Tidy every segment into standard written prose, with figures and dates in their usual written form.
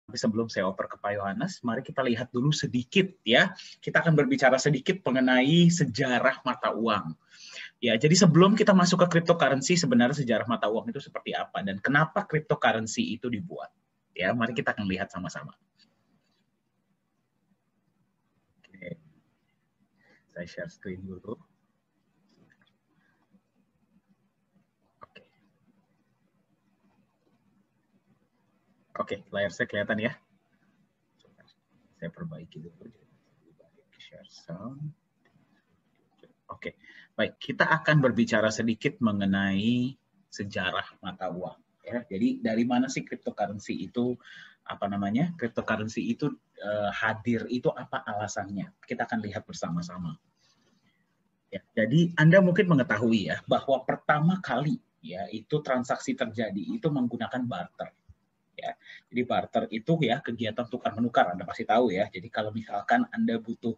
Tapi sebelum saya oper ke Pak Yohanes, mari kita lihat dulu sedikit ya. Kita akan berbicara sedikit mengenai sejarah mata uang. Ya, jadi sebelum kita masuk ke cryptocurrency, sebenarnya sejarah mata uang itu seperti apa dan kenapa cryptocurrency itu dibuat. Ya, mari kita akan lihat sama-sama. Oke. Saya share screen dulu. Oke, layar saya kelihatan ya. Saya perbaiki dulu. Share sound. Oke, baik. Kita akan berbicara sedikit mengenai sejarah mata uang. Ya, jadi dari mana sih cryptocurrency itu cryptocurrency itu hadir itu apa alasannya? Kita akan lihat bersama-sama. Ya, jadi Anda mungkin mengetahui ya bahwa pertama kali ya itu transaksi terjadi itu menggunakan barter. Ya, jadi barter itu ya kegiatan tukar menukar, Anda pasti tahu ya. Jadi kalau misalkan Anda butuh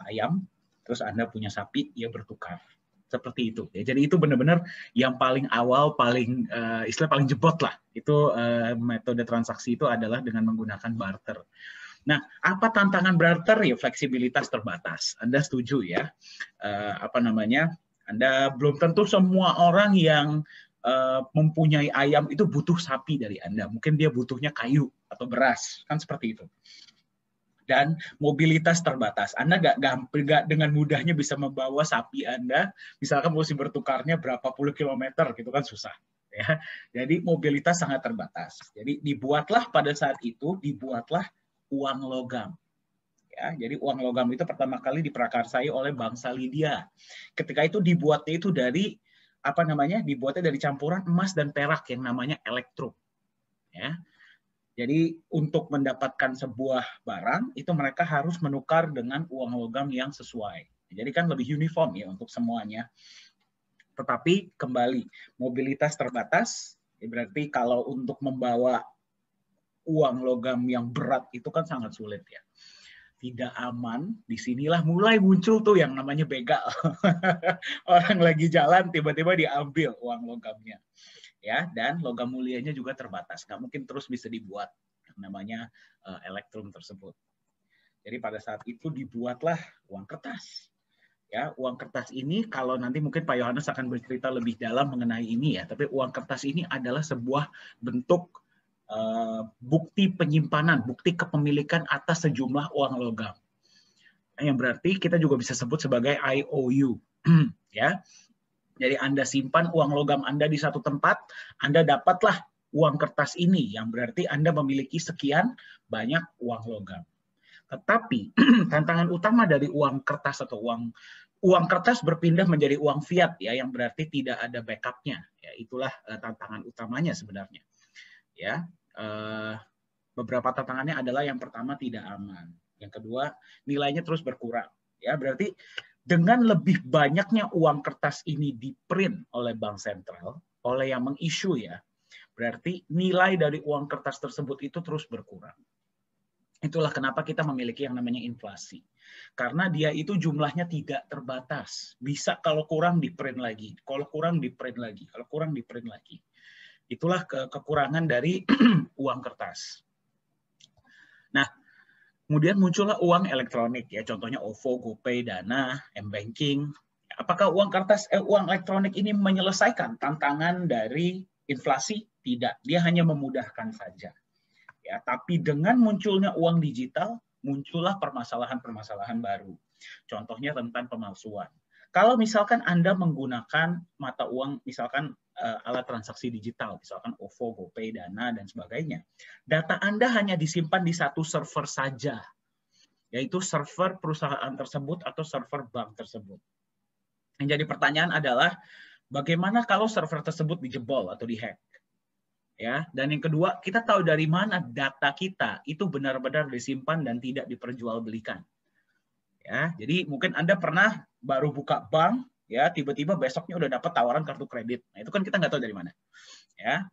ayam, terus Anda punya sapi, ya bertukar. Seperti itu. Ya, jadi itu benar-benar yang paling awal, istilah paling jebot lah. Itu metode transaksi itu adalah dengan menggunakan barter. Nah, apa tantangan barter? Ya fleksibilitas terbatas. Anda setuju ya? Anda belum tentu semua orang yang mempunyai ayam itu butuh sapi dari Anda. Mungkin dia butuhnya kayu atau beras, kan seperti itu. Dan mobilitas terbatas. Anda nggak dengan mudahnya bisa membawa sapi Anda, misalkan mesti bertukarnya berapa puluh kilometer, gitu kan susah. Ya. Jadi mobilitas sangat terbatas. Jadi pada saat itu dibuatlah uang logam. Ya, jadi uang logam itu pertama kali diprakarsai oleh bangsa Lydia. Ketika itu dibuatnya itu dari dibuatnya dari campuran emas dan perak yang namanya elektrum. Ya. Jadi untuk mendapatkan sebuah barang itu mereka harus menukar dengan uang logam yang sesuai. Jadi kan lebih uniform ya untuk semuanya. Tetapi kembali mobilitas terbatas, berarti kalau untuk membawa uang logam yang berat itu kan sangat sulit ya. Tidak aman, disinilah mulai muncul tuh yang namanya begal. Orang lagi jalan tiba-tiba diambil uang logamnya. Ya, dan logam mulianya juga terbatas, nggak mungkin terus bisa dibuat yang namanya elektrum tersebut. Jadi pada saat itu dibuatlah uang kertas. Ya, uang kertas ini kalau nanti mungkin Pak Yohanes akan bercerita lebih dalam mengenai ini ya, tapi uang kertas ini adalah sebuah bentuk bukti penyimpanan, bukti kepemilikan atas sejumlah uang logam. Yang berarti kita juga bisa sebut sebagai IOU. Ya. Jadi Anda simpan uang logam Anda di satu tempat, Anda dapatlah uang kertas ini, yang berarti Anda memiliki sekian banyak uang logam. Tetapi tantangan utama dari uang kertas atau uang kertas berpindah menjadi uang fiat ya, yang berarti tidak ada backupnya. Ya, itulah tantangan utamanya sebenarnya. Ya, beberapa tantangannya adalah yang pertama tidak aman, yang kedua nilainya terus berkurang. Ya, berarti dengan lebih banyaknya uang kertas ini di-print oleh bank sentral, oleh yang meng-issue ya, berarti nilai dari uang kertas tersebut itu terus berkurang. Itulah kenapa kita memiliki yang namanya inflasi. Karena dia itu jumlahnya tidak terbatas. Bisa kalau kurang di-print lagi, kalau kurang di-print lagi, kalau kurang di-print lagi. Itulah kekurangan dari uang kertas. Nah, kemudian muncullah uang elektronik ya, contohnya OVO, GoPay, Dana, M-Banking. Apakah uang elektronik ini menyelesaikan tantangan dari inflasi? Tidak, dia hanya memudahkan saja. Ya, tapi dengan munculnya uang digital, muncullah permasalahan-permasalahan baru. Contohnya tentang pemalsuan. Kalau misalkan Anda menggunakan mata uang, misalkan alat transaksi digital, misalkan OVO, GoPay, Dana, dan sebagainya, data Anda hanya disimpan di satu server saja, yaitu server perusahaan tersebut atau server bank tersebut. Yang jadi pertanyaan adalah, bagaimana kalau server tersebut dijebol atau dihack? Ya, dan yang kedua, kita tahu dari mana data kita itu benar-benar disimpan dan tidak diperjualbelikan. Ya, jadi mungkin Anda pernah baru buka bank, ya tiba-tiba besoknya udah dapat tawaran kartu kredit. Nah, itu kan kita nggak tahu dari mana. Ya,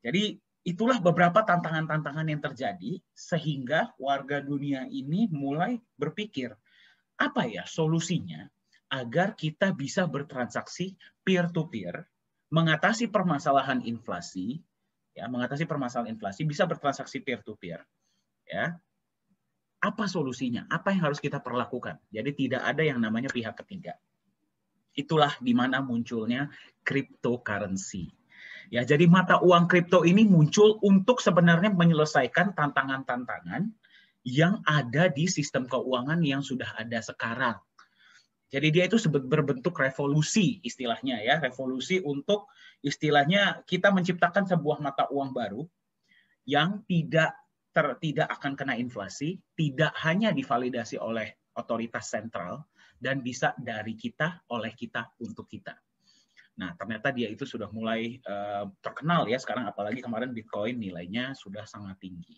jadi itulah beberapa tantangan-tantangan yang terjadi sehingga warga dunia ini mulai berpikir, apa ya solusinya agar kita bisa bertransaksi peer-to-peer, mengatasi permasalahan inflasi, ya, mengatasi permasalahan inflasi, bisa bertransaksi peer-to-peer. Ya. Apa solusinya? Apa yang harus kita perlakukan? Jadi tidak ada yang namanya pihak ketiga. Itulah di mana munculnya cryptocurrency. Ya, jadi mata uang kripto ini muncul untuk sebenarnya menyelesaikan tantangan-tantangan yang ada di sistem keuangan yang sudah ada sekarang. Jadi dia itu berbentuk revolusi istilahnya ya, revolusi untuk istilahnya kita menciptakan sebuah mata uang baru yang tidak akan kena inflasi, tidak hanya divalidasi oleh otoritas sentral dan bisa dari kita, oleh kita, untuk kita. Nah, ternyata dia itu sudah mulai terkenal ya sekarang, apalagi kemarin Bitcoin nilainya sudah sangat tinggi.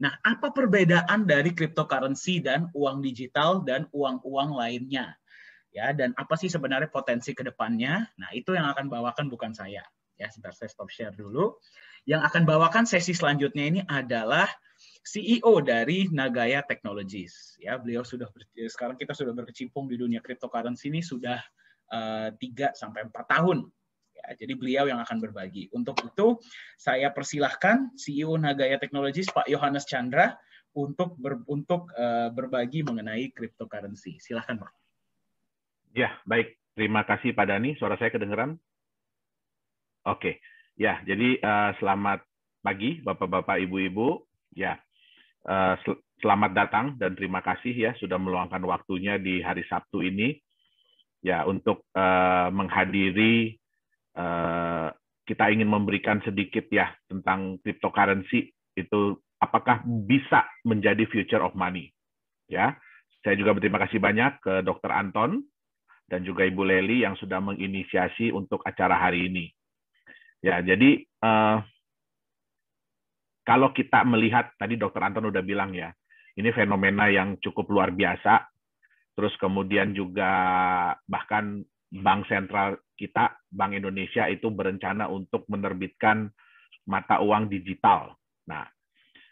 Nah, apa perbedaan dari cryptocurrency dan uang digital dan uang-uang lainnya? Ya, dan apa sih sebenarnya potensi ke depannya? Nah, itu yang akan bawakan bukan saya. Ya, sebentar saya stop share dulu. Yang akan bawakan sesi selanjutnya ini adalah CEO dari Nagaya Technologies. Ya, beliau sekarang kita sudah berkecimpung di dunia cryptocurrency ini sudah 3-4 tahun. Ya, jadi beliau yang akan berbagi. Untuk itu, saya persilahkan CEO Nagaya Technologies, Pak Yohanes Chandra, untuk berbagi mengenai cryptocurrency. Silahkan, Pak. Ya, baik. Terima kasih, Pak Dhani. Suara saya kedengeran? Oke. Ya, jadi selamat pagi, Bapak-Bapak, Ibu-Ibu. Ya, selamat datang dan terima kasih ya sudah meluangkan waktunya di hari Sabtu ini. Ya, untuk menghadiri, kita ingin memberikan sedikit ya tentang cryptocurrency itu apakah bisa menjadi future of money. Ya, saya juga berterima kasih banyak ke Dr. Anton dan juga Ibu Leli yang sudah menginisiasi untuk acara hari ini. Ya, jadi kalau kita melihat tadi Dr. Anton udah bilang ya, ini fenomena yang cukup luar biasa. Terus kemudian juga bahkan Bank Sentral kita, Bank Indonesia itu berencana untuk menerbitkan mata uang digital. Nah,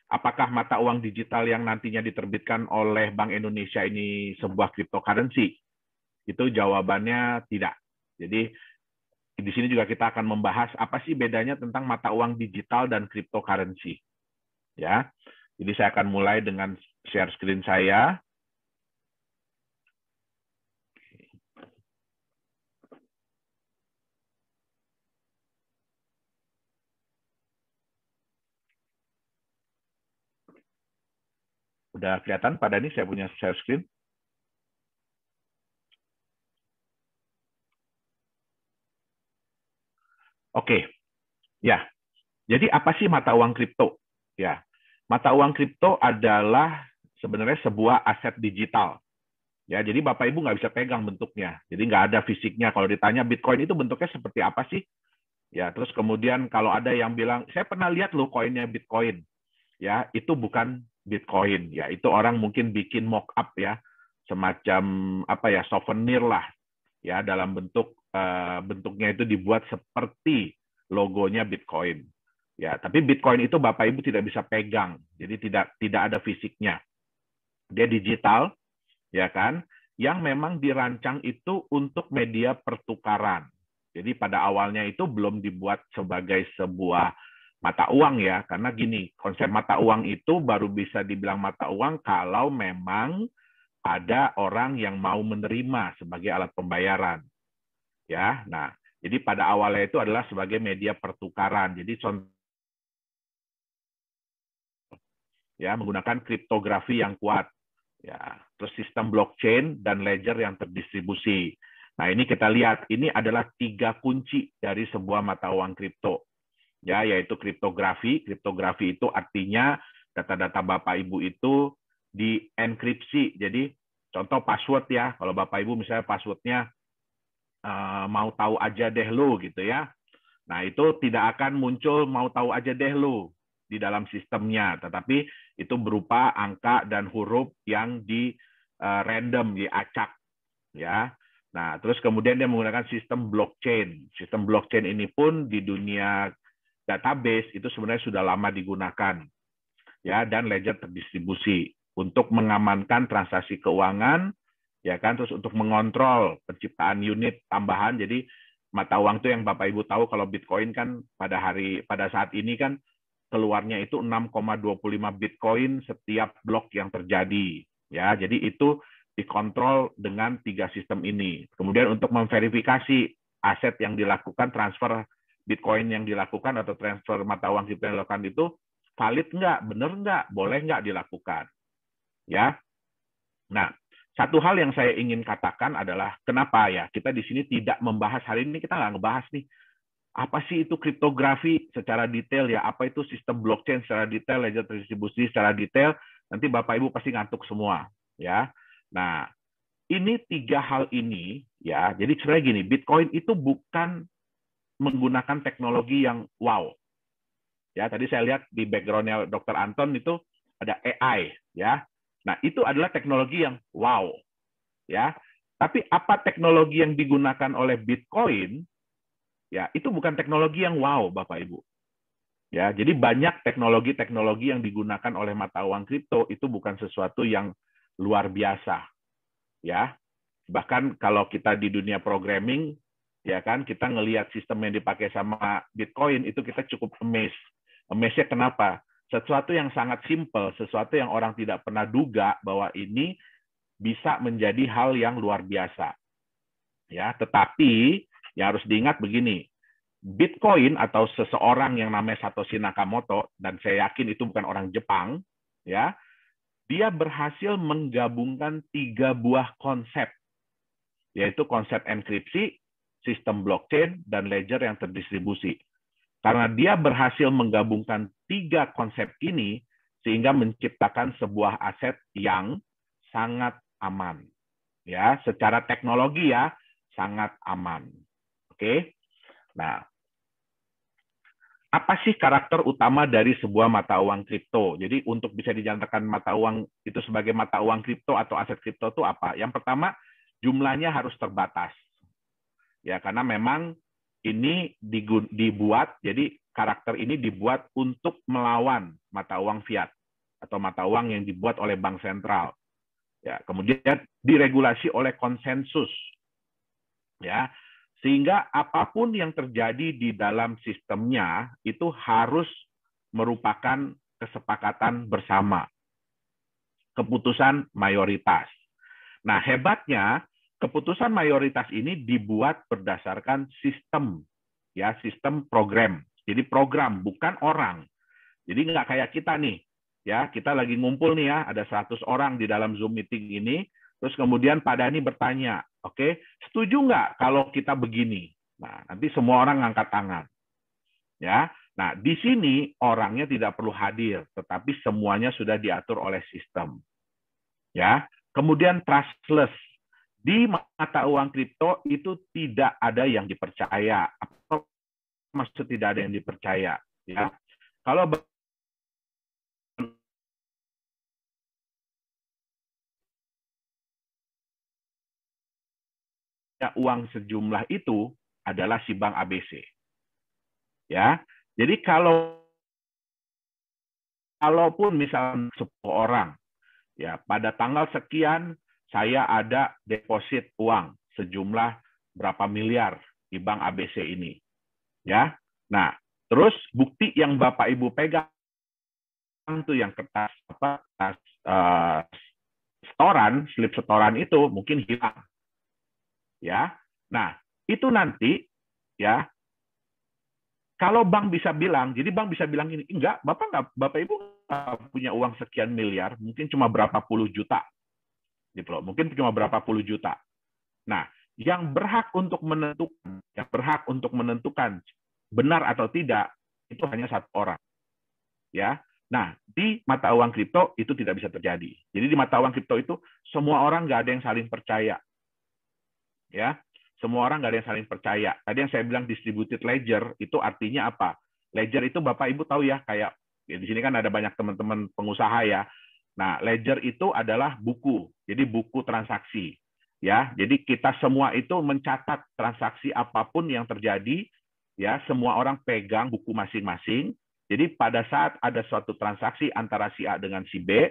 apakah mata uang digital yang nantinya diterbitkan oleh Bank Indonesia ini sebuah cryptocurrency? Itu jawabannya tidak. Jadi di sini juga kita akan membahas apa sih bedanya tentang mata uang digital dan cryptocurrency. Ya. Jadi saya akan mulai dengan share screen saya. Udah kelihatan pada ini saya punya share screen? Oke. Ya. Jadi apa sih mata uang kripto? Ya. Mata uang kripto adalah sebenarnya sebuah aset digital. Ya, jadi Bapak Ibu nggak bisa pegang bentuknya. Jadi nggak ada fisiknya. Kalau ditanya Bitcoin itu bentuknya seperti apa sih? Ya, terus kemudian kalau ada yang bilang, saya pernah lihat loh koinnya Bitcoin. Ya, itu bukan Bitcoin. Ya, itu orang mungkin bikin mock up ya, semacam apa ya, souvenir lah. Ya, dalam bentuknya itu dibuat seperti logonya Bitcoin. Ya, tapi Bitcoin itu Bapak Ibu tidak bisa pegang. Jadi tidak ada fisiknya. Dia digital, ya kan? Yang memang dirancang itu untuk media pertukaran. Jadi pada awalnya itu belum dibuat sebagai sebuah mata uang ya, karena gini, konsep mata uang itu baru bisa dibilang mata uang kalau memang ada orang yang mau menerima sebagai alat pembayaran. Ya, nah, jadi pada awalnya itu adalah sebagai media pertukaran. Jadi ya menggunakan kriptografi yang kuat. Ya, terus sistem blockchain dan ledger yang terdistribusi. Nah, ini kita lihat, ini adalah 3 kunci dari sebuah mata uang kripto. Ya, yaitu kriptografi. Kriptografi itu artinya data-data Bapak Ibu itu dienkripsi. Jadi, contoh password ya. Kalau Bapak Ibu misalnya passwordnya mau tahu aja deh lo gitu ya. Nah, itu tidak akan muncul mau tahu aja deh lo di dalam sistemnya, tetapi itu berupa angka dan huruf yang di random, diacak, ya. Nah, terus kemudian dia menggunakan sistem blockchain. Sistem blockchain ini pun di dunia database itu sebenarnya sudah lama digunakan, ya, dan ledger terdistribusi untuk mengamankan transaksi keuangan, ya kan, terus untuk mengontrol penciptaan unit tambahan. Jadi mata uang tuh yang Bapak Ibu tahu kalau Bitcoin kan pada saat ini kan keluarnya itu 6,25 Bitcoin setiap blok yang terjadi. Ya, jadi itu dikontrol dengan 3 sistem ini. Kemudian untuk memverifikasi aset yang dilakukan, transfer Bitcoin yang dilakukan atau transfer mata uang kripto yang dilakukan itu valid nggak, benar nggak, boleh nggak dilakukan. Ya, nah, satu hal yang saya ingin katakan adalah kenapa ya kita di sini tidak membahas hari ini, kita nggak ngebahas nih apa sih itu kriptografi secara detail ya, apa itu sistem blockchain secara detail, ledger distribusi secara detail. Nanti Bapak Ibu pasti ngantuk semua ya. Nah, ini 3 hal ini ya. Jadi sebenarnya gini, Bitcoin itu bukan menggunakan teknologi yang wow. Ya, tadi saya lihat di background-nya Dr. Anton itu ada AI ya. Nah, itu adalah teknologi yang wow ya. Tapi apa teknologi yang digunakan oleh Bitcoin? Ya, itu bukan teknologi yang wow, Bapak Ibu. Ya, jadi banyak teknologi-teknologi yang digunakan oleh mata uang kripto itu bukan sesuatu yang luar biasa. Ya. Bahkan kalau kita di dunia programming, ya kan, kita ngelihat sistem yang dipakai sama Bitcoin itu kita cukup amazed. Amazed-nya kenapa? Sesuatu yang sangat simple, sesuatu yang orang tidak pernah duga bahwa ini bisa menjadi hal yang luar biasa. Ya, tetapi yang harus diingat begini, Bitcoin atau seseorang yang namanya Satoshi Nakamoto, dan saya yakin itu bukan orang Jepang, ya, dia berhasil menggabungkan 3 buah konsep, yaitu konsep enkripsi, sistem blockchain, dan ledger yang terdistribusi. Karena dia berhasil menggabungkan 3 konsep ini, sehingga menciptakan sebuah aset yang sangat aman. Ya, secara teknologi ya, sangat aman. Oke. Nah, apa sih karakter utama dari sebuah mata uang kripto? Jadi untuk bisa dinyatakan mata uang itu sebagai mata uang kripto atau aset kripto itu apa? Yang pertama, jumlahnya harus terbatas. Ya, karena memang ini dibuat, jadi karakter ini dibuat untuk melawan mata uang fiat atau mata uang yang dibuat oleh bank sentral. Ya, kemudian diregulasi oleh konsensus. Ya, sehingga apapun yang terjadi di dalam sistemnya itu harus merupakan kesepakatan bersama, keputusan mayoritas. Nah, hebatnya keputusan mayoritas ini dibuat berdasarkan sistem, ya, sistem program. Jadi program, bukan orang. Jadi nggak kayak kita nih, ya, kita lagi ngumpul nih ya, ada 100 orang di dalam Zoom meeting ini, terus kemudian Pak Dhani bertanya, oke, setuju nggak kalau kita begini? Nah, nanti semua orang ngangkat tangan. Ya, nah di sini orangnya tidak perlu hadir, tetapi semuanya sudah diatur oleh sistem. Ya, kemudian trustless. Di mata uang kripto itu tidak ada yang dipercaya. Apa maksud tidak ada yang dipercaya? Ya, kalau uang sejumlah itu adalah si bank ABC. Ya, jadi kalaupun misalnya 10 orang, ya pada tanggal sekian saya ada deposit uang sejumlah berapa miliar di bank ABC ini, ya. Nah, terus bukti yang Bapak Ibu pegang tuh yang kertas setoran, slip setoran itu mungkin hilang, ya. Nah, itu nanti ya kalau bank bisa bilang, jadi bank bisa bilang ini, enggak, Bapak Ibu nggak punya uang sekian miliar, mungkin cuma berapa puluh juta, gitu loh, mungkin cuma berapa puluh juta. Nah, yang berhak untuk menentukan benar atau tidak itu hanya 1 orang, ya. Nah, di mata uang kripto itu tidak bisa terjadi. Jadi di mata uang kripto itu semua orang nggak ada yang saling percaya, ya. Semua orang nggak ada yang saling percaya. Tadi yang saya bilang distributed ledger itu artinya apa? Ledger itu Bapak Ibu tahu ya, kayak ya, di sini kan ada banyak teman-teman pengusaha ya. Nah, ledger itu adalah buku. Jadi buku transaksi. Ya, jadi kita semua itu mencatat transaksi apapun yang terjadi, ya, semua orang pegang buku masing-masing. Jadi pada saat ada suatu transaksi antara si A dengan si B,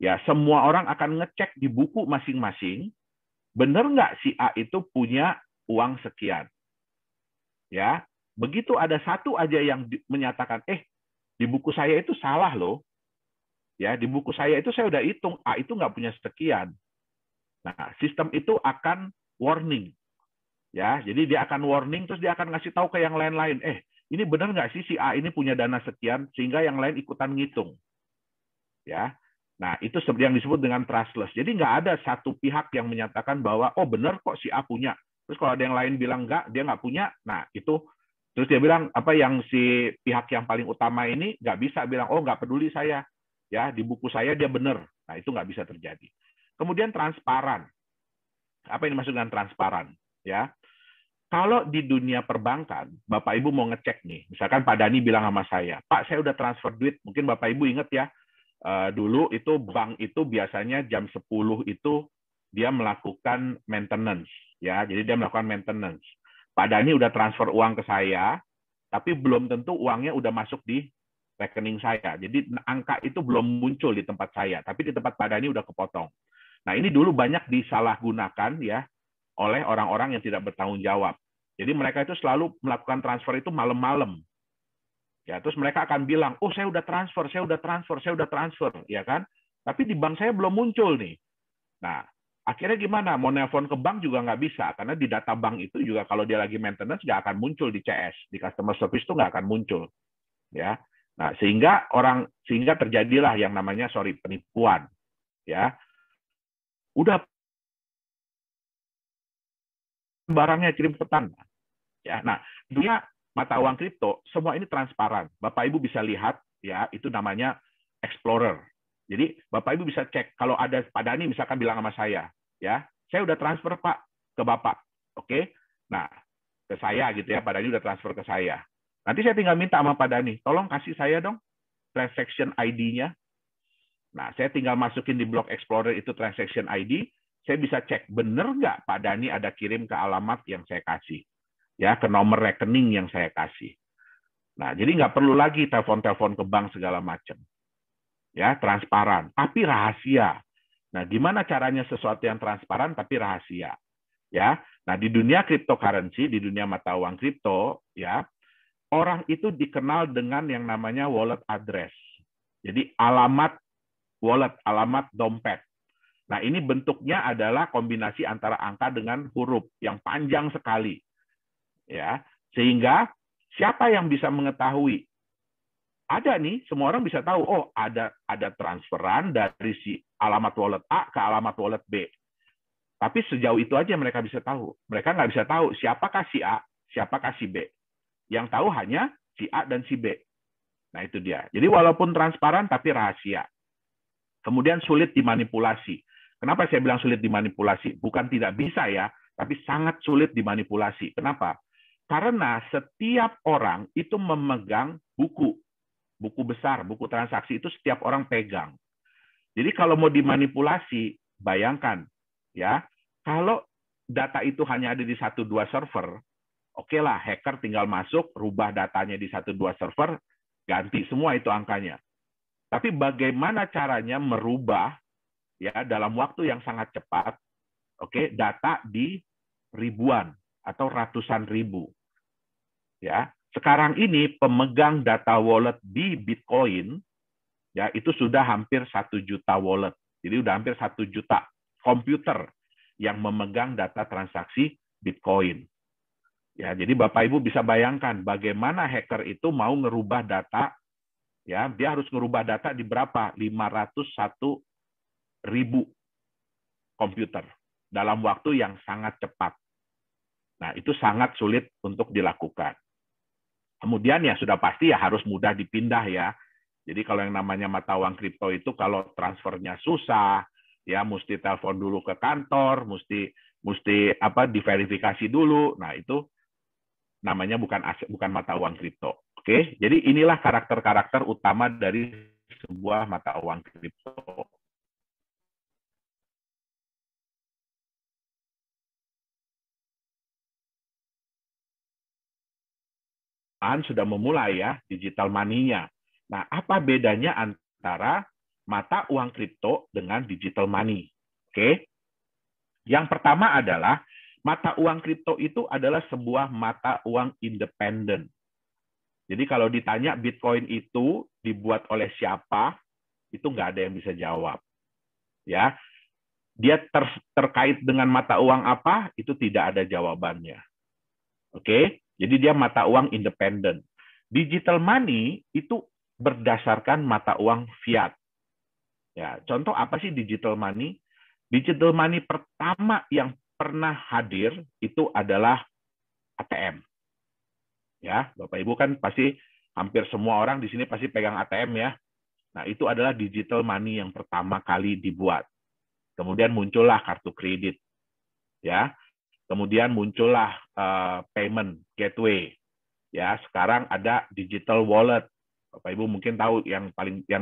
ya semua orang akan ngecek di buku masing-masing, benar nggak si A itu punya uang sekian. ya, begitu ada satu aja yang menyatakan, di buku saya itu salah loh, ya, di buku saya itu saya udah hitung A itu nggak punya sekian. Nah, sistem itu akan warning, ya, jadi dia akan warning, terus dia akan ngasih tahu ke yang lain-lain, ini benar nggak sih si A ini punya dana sekian, sehingga yang lain ikutan ngitung, ya. Nah, itu yang disebut dengan trustless. Jadi nggak ada satu pihak yang menyatakan bahwa, oh benar kok si A punya. Terus kalau ada yang lain bilang nggak, dia nggak punya, nah itu, terus dia bilang, apa yang si pihak yang paling utama ini nggak bisa bilang, oh nggak peduli saya, ya di buku saya dia benar. Nah, itu nggak bisa terjadi. Kemudian transparan. Apa yang dimaksud dengan transparan? Ya, kalau di dunia perbankan, Bapak Ibu mau ngecek nih, misalkan Pak Dani bilang sama saya, Pak saya udah transfer duit, mungkin Bapak Ibu ingat ya, dulu itu bank itu biasanya jam 10 itu dia melakukan maintenance, ya, jadi dia melakukan maintenance. Pak Dani udah transfer uang ke saya, tapi belum tentu uangnya udah masuk di rekening saya. Jadi angka itu belum muncul di tempat saya, tapi di tempat Pak Dani udah kepotong. Nah, ini dulu banyak disalahgunakan ya oleh orang-orang yang tidak bertanggung jawab. Jadi mereka itu selalu melakukan transfer itu malam-malam. Ya, terus mereka akan bilang, "Oh, saya udah transfer, saya udah transfer, saya udah transfer." Ya kan? Tapi di bank saya belum muncul nih. Nah, akhirnya gimana? Mau nelpon ke bank juga nggak bisa, karena di data bank itu juga kalau dia lagi maintenance nggak akan muncul di CS, di customer service itu nggak akan muncul. Ya. Nah, sehingga terjadilah yang namanya penipuan. Ya. Udah barangnya kirim pesan. Ya, nah, dunia mata uang kripto semua ini transparan. Bapak Ibu bisa lihat ya, itu namanya Explorer. Jadi Bapak Ibu bisa cek kalau ada Pak Dani misalkan bilang sama saya, ya, saya udah transfer Pak ke Bapak. Oke. Nah, ke saya gitu ya, Pak Dani udah transfer ke saya. Nanti saya tinggal minta sama Pak Dani, tolong kasih saya dong transaction ID-nya. Nah, saya tinggal masukin di blok Explorer itu transaction ID, saya bisa cek bener nggak Pak Dani ada kirim ke alamat yang saya kasih, ya, ke nomor rekening yang saya kasih. Nah, jadi nggak perlu lagi telepon-telepon ke bank segala macam, ya, transparan, tapi rahasia. Nah, gimana caranya sesuatu yang transparan tapi rahasia, ya? Nah, di dunia cryptocurrency, di dunia mata uang kripto, ya, orang itu dikenal dengan yang namanya wallet address. Jadi alamat wallet, alamat dompet. Nah, ini bentuknya adalah kombinasi antara angka dengan huruf yang panjang sekali. Ya, sehingga siapa yang bisa mengetahui? Ada nih, semua orang bisa tahu, oh, ada transferan dari si alamat wallet A ke alamat wallet B. Tapi sejauh itu aja mereka bisa tahu. Mereka nggak bisa tahu siapakah si A, siapakah si B. Yang tahu hanya si A dan si B. Nah, itu dia. Jadi walaupun transparan tapi rahasia. Kemudian sulit dimanipulasi. Kenapa saya bilang sulit dimanipulasi? Bukan tidak bisa ya, tapi sangat sulit dimanipulasi. Kenapa? Karena setiap orang itu memegang buku besar, buku transaksi itu setiap orang pegang. Jadi kalau mau dimanipulasi, bayangkan ya, kalau data itu hanya ada di 1-2 server, oke lah, hacker tinggal masuk, rubah datanya di 1-2 server, ganti semua itu angkanya. Tapi bagaimana caranya merubah ya dalam waktu yang sangat cepat, oke, data di ribuan atau ratusan ribu. Ya, sekarang ini pemegang data wallet di Bitcoin ya itu sudah hampir 1 juta wallet. Jadi udah hampir 1 juta komputer yang memegang data transaksi Bitcoin. Ya, jadi Bapak Ibu bisa bayangkan bagaimana hacker itu mau ngerubah data. Ya, dia harus ngerubah data di berapa? 501.000 komputer dalam waktu yang sangat cepat. Nah, itu sangat sulit untuk dilakukan. Kemudian ya sudah pasti ya harus mudah dipindah ya. Jadi kalau yang namanya mata uang kripto itu kalau transfernya susah, ya mesti telepon dulu ke kantor, mesti diverifikasi dulu. Nah, itu namanya bukan mata uang kripto. Oke, jadi inilah karakter-karakter utama dari sebuah mata uang kripto. Sudah memulai ya digital money-nya. Nah, apa bedanya antara mata uang kripto dengan digital money? Oke. Yang pertama adalah mata uang kripto itu adalah sebuah mata uang independen. Jadi kalau ditanya Bitcoin itu dibuat oleh siapa, itu nggak ada yang bisa jawab. Ya, dia terkait dengan mata uang apa, itu tidak ada jawabannya. Oke, jadi dia mata uang independen. Digital money itu berdasarkan mata uang fiat. Ya, contoh apa sih digital money? Digital money pertama yang pernah hadir itu adalah ATM. Ya, Bapak Ibu kan pasti hampir semua orang di sini pasti pegang ATM ya. Nah, itu adalah digital money yang pertama kali dibuat. Kemudian muncullah kartu kredit. Ya. Kemudian muncullah payment gateway. Ya, sekarang ada digital wallet. Bapak Ibu mungkin tahu yang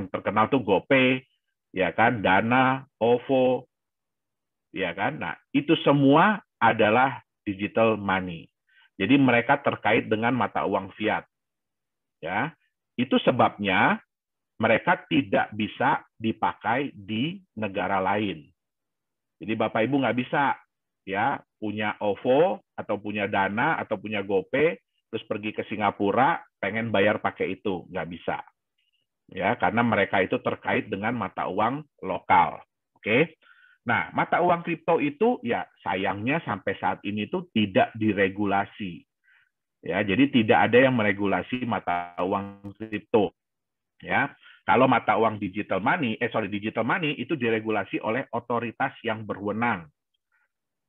terkenal tuh GoPay, ya kan, Dana, OVO, ya kan. Nah, itu semua adalah digital money. Jadi mereka terkait dengan mata uang fiat. Ya. Itu sebabnya mereka tidak bisa dipakai di negara lain. Jadi Bapak Ibu nggak bisa ya punya OVO atau punya Dana atau punya GoPay terus pergi ke Singapura pengen bayar pakai itu, nggak bisa. Ya, karena mereka itu terkait dengan mata uang lokal. Oke. Nah, mata uang kripto itu ya sayangnya sampai saat ini tuh tidak diregulasi. Ya, jadi tidak ada yang meregulasi mata uang kripto. Ya, kalau mata uang digital money itu diregulasi oleh otoritas yang berwenang.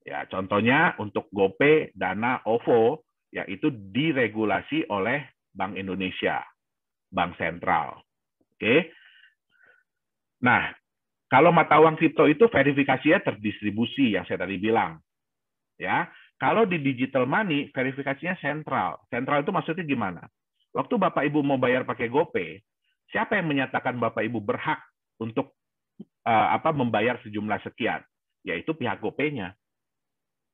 Ya, contohnya untuk GoPay, Dana, OVO, ya itu diregulasi oleh Bank Indonesia, Bank Sentral. Oke. Nah, kalau mata uang kripto itu verifikasinya terdistribusi yang saya tadi bilang. Ya, kalau di digital money verifikasinya sentral. Sentral itu maksudnya gimana? Waktu Bapak Ibu mau bayar pakai GoPay, siapa yang menyatakan Bapak Ibu berhak untuk membayar sejumlah sekian? Yaitu pihak GoPay-nya.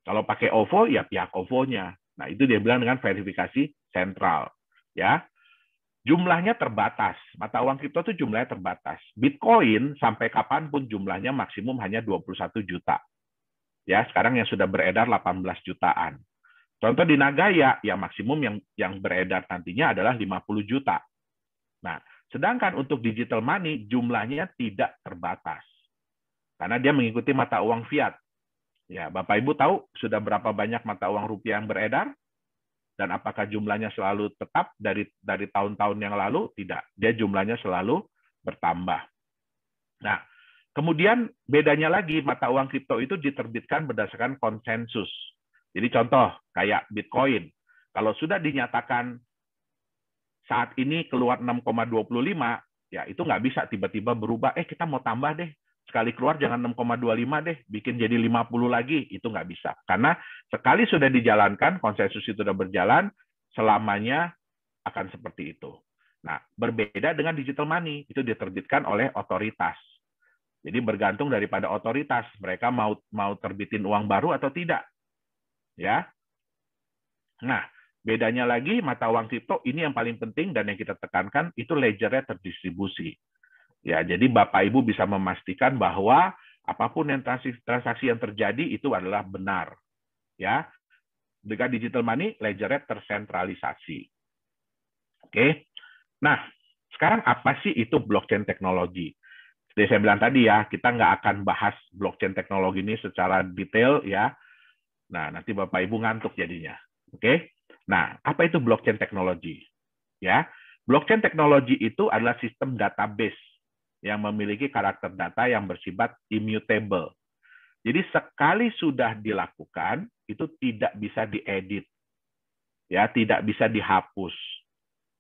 Kalau pakai OVO, ya pihak OVO-nya. Nah, itu dia bilang dengan verifikasi sentral. Ya, jumlahnya terbatas. Mata uang kripto itu jumlahnya terbatas. Bitcoin sampai kapanpun jumlahnya maksimum hanya 21 juta. Ya, sekarang yang sudah beredar 18 jutaan. Contoh di Nagaya, yang maksimum yang beredar nantinya adalah 50 juta. Nah, sedangkan untuk digital money jumlahnya tidak terbatas. Karena dia mengikuti mata uang fiat. Ya, Bapak Ibu tahu sudah berapa banyak mata uang rupiah yang beredar? Dan apakah jumlahnya selalu tetap dari tahun-tahun yang lalu? Tidak. Dia jumlahnya selalu bertambah. Nah, kemudian bedanya lagi, mata uang kripto itu diterbitkan berdasarkan konsensus. Jadi contoh, kayak Bitcoin. Kalau sudah dinyatakan saat ini keluar 6,25, ya itu nggak bisa tiba-tiba berubah, kita mau tambah deh. Sekali keluar jangan 6,25 deh, bikin jadi 50 lagi. Itu nggak bisa. Karena sekali sudah dijalankan, konsensus itu sudah berjalan, selamanya akan seperti itu. Nah, berbeda dengan digital money, itu diterbitkan oleh otoritas. Jadi bergantung daripada otoritas, mereka mau terbitin uang baru atau tidak. Ya. Nah, bedanya lagi mata uang kripto ini yang paling penting dan yang kita tekankan itu ledgernya terdistribusi. Ya, jadi Bapak Ibu bisa memastikan bahwa apapun yang transaksi yang terjadi itu adalah benar. Ya. Dengan digital money ledgernya tersentralisasi. Oke. Nah, sekarang apa sih itu blockchain teknologi? Seperti saya bilang tadi ya, kita nggak akan bahas blockchain teknologi ini secara detail ya. Nah, nanti Bapak Ibu ngantuk jadinya. Oke. Nah, apa itu blockchain teknologi? Ya, blockchain teknologi itu adalah sistem database yang memiliki karakter data yang bersifat immutable. Jadi sekali sudah dilakukan, itu tidak bisa diedit. Ya, tidak bisa dihapus.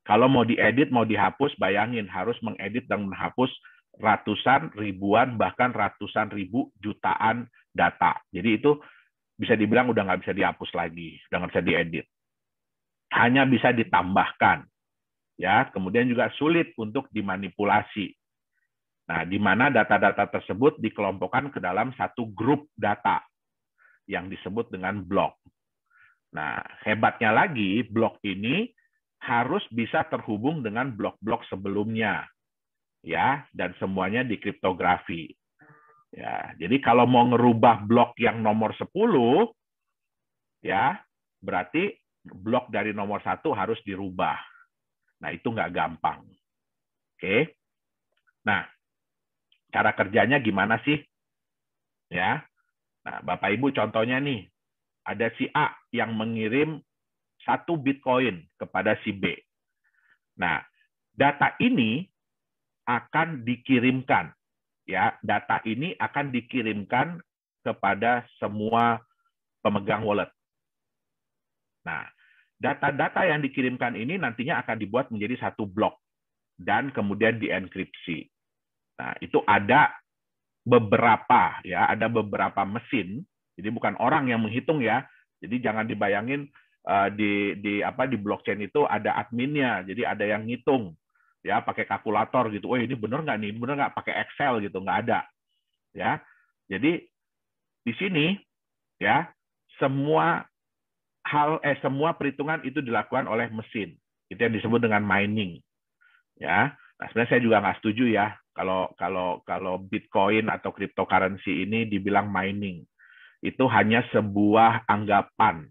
Kalau mau diedit, mau dihapus, bayangin harus mengedit dan menghapus ratusan, ribuan, bahkan ratusan ribu jutaan data. Jadi itu bisa dibilang udah nggak bisa dihapus lagi, udah nggak bisa diedit. Hanya bisa ditambahkan. Ya, kemudian juga sulit untuk dimanipulasi. Nah, di mana data-data tersebut dikelompokkan ke dalam satu grup data yang disebut dengan blok. Nah, hebatnya lagi, blok ini harus bisa terhubung dengan blok-blok sebelumnya. Ya, dan semuanya dikriptografi. Ya, jadi kalau mau ngerubah blok yang nomor 10, ya berarti blok dari nomor 1 harus dirubah. Nah, itu nggak gampang. Oke. Nah, cara kerjanya gimana sih? Ya. Nah, Bapak Ibu contohnya nih, ada si A yang mengirim 1 Bitcoin kepada si B. Nah, data ini akan dikirimkan, ya. Data ini akan dikirimkan kepada semua pemegang wallet. Nah, data-data yang dikirimkan ini nantinya akan dibuat menjadi 1 blok dan kemudian dienkripsi. Nah, itu ada beberapa mesin. Jadi bukan orang yang menghitung ya. Jadi jangan dibayangin di blockchain itu ada adminnya. Jadi ada yang ngitung ya pakai kalkulator gitu. Oh, ini benar nggak nih? Benar nggak pakai Excel gitu? Nggak ada. Ya. Jadi di sini ya semua perhitungan itu dilakukan oleh mesin. Itu yang disebut dengan mining. Ya. Nah, sebenarnya saya juga nggak setuju ya kalau Bitcoin atau cryptocurrency ini dibilang mining. Itu hanya sebuah anggapan.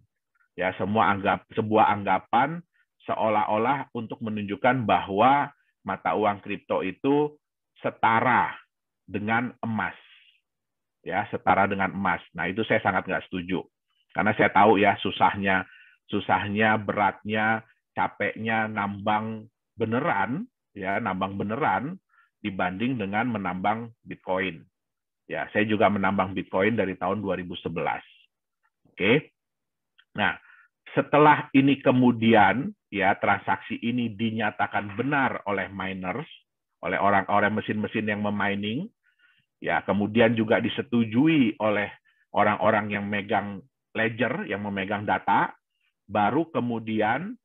Ya, sebuah anggapan seolah-olah untuk menunjukkan bahwa mata uang kripto itu setara dengan emas. Ya, setara dengan emas. Nah, itu saya sangat nggak setuju. Karena saya tahu ya susahnya, beratnya, capeknya nambang beneran, ya nambang beneran dibanding dengan menambang Bitcoin. Ya, saya juga menambang Bitcoin dari tahun 2011. Oke. Nah, setelah ini kemudian ya transaksi ini dinyatakan benar oleh miners, oleh orang-orang mesin-mesin yang memining, ya kemudian juga disetujui oleh orang-orang yang megang ledger, yang memegang data, baru kemudian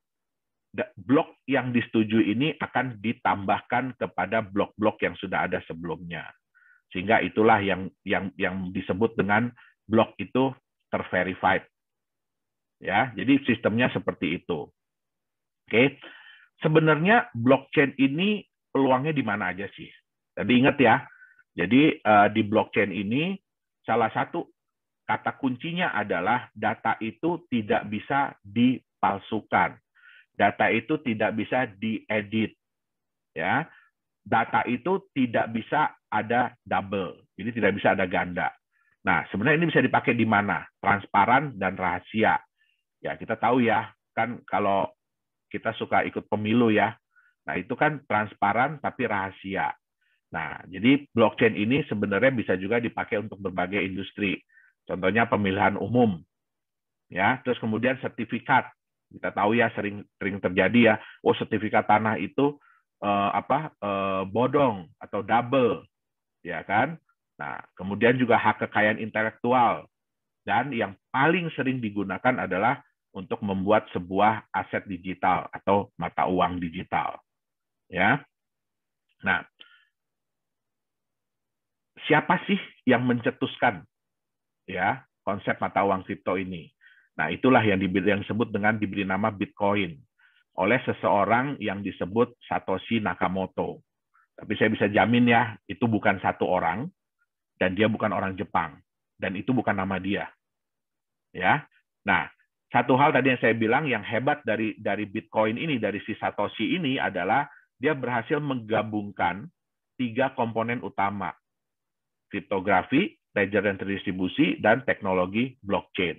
blok yang disetujui ini akan ditambahkan kepada blok-blok yang sudah ada sebelumnya. Sehingga itulah yang disebut dengan blok itu terverified. Ya, jadi sistemnya seperti itu. Oke. Sebenarnya blockchain ini peluangnya di mana aja sih? Tadi ingat ya. Jadi di blockchain ini salah satu kata kuncinya adalah data itu tidak bisa dipalsukan. Data itu tidak bisa diedit. Ya. Data itu tidak bisa ada double. Jadi tidak bisa ada ganda. Nah, sebenarnya ini bisa dipakai di mana? Transparan dan rahasia. Ya, kita tahu ya, kan kalau kita suka ikut pemilu ya. Nah, itu kan transparan tapi rahasia. Nah, jadi blockchain ini sebenarnya bisa juga dipakai untuk berbagai industri. Contohnya pemilihan umum. Ya, terus kemudian sertifikat. Kita tahu ya sering terjadi ya, oh sertifikat tanah itu bodong atau double, ya kan? Nah, kemudian juga hak kekayaan intelektual. Dan yang paling sering digunakan adalah untuk membuat sebuah aset digital atau mata uang digital. Ya. Nah, siapa sih yang mencetuskan ya konsep mata uang kripto ini? Nah, itulah yang disebut dengan diberi nama Bitcoin oleh seseorang yang disebut Satoshi Nakamoto. Tapi saya bisa jamin ya, itu bukan satu orang dan dia bukan orang Jepang dan itu bukan nama dia. Ya. Nah, satu hal tadi yang saya bilang yang hebat dari Bitcoin ini, dari si Satoshi ini adalah dia berhasil menggabungkan 3 komponen utama. Kriptografi, ledger dan terdistribusi, dan teknologi blockchain.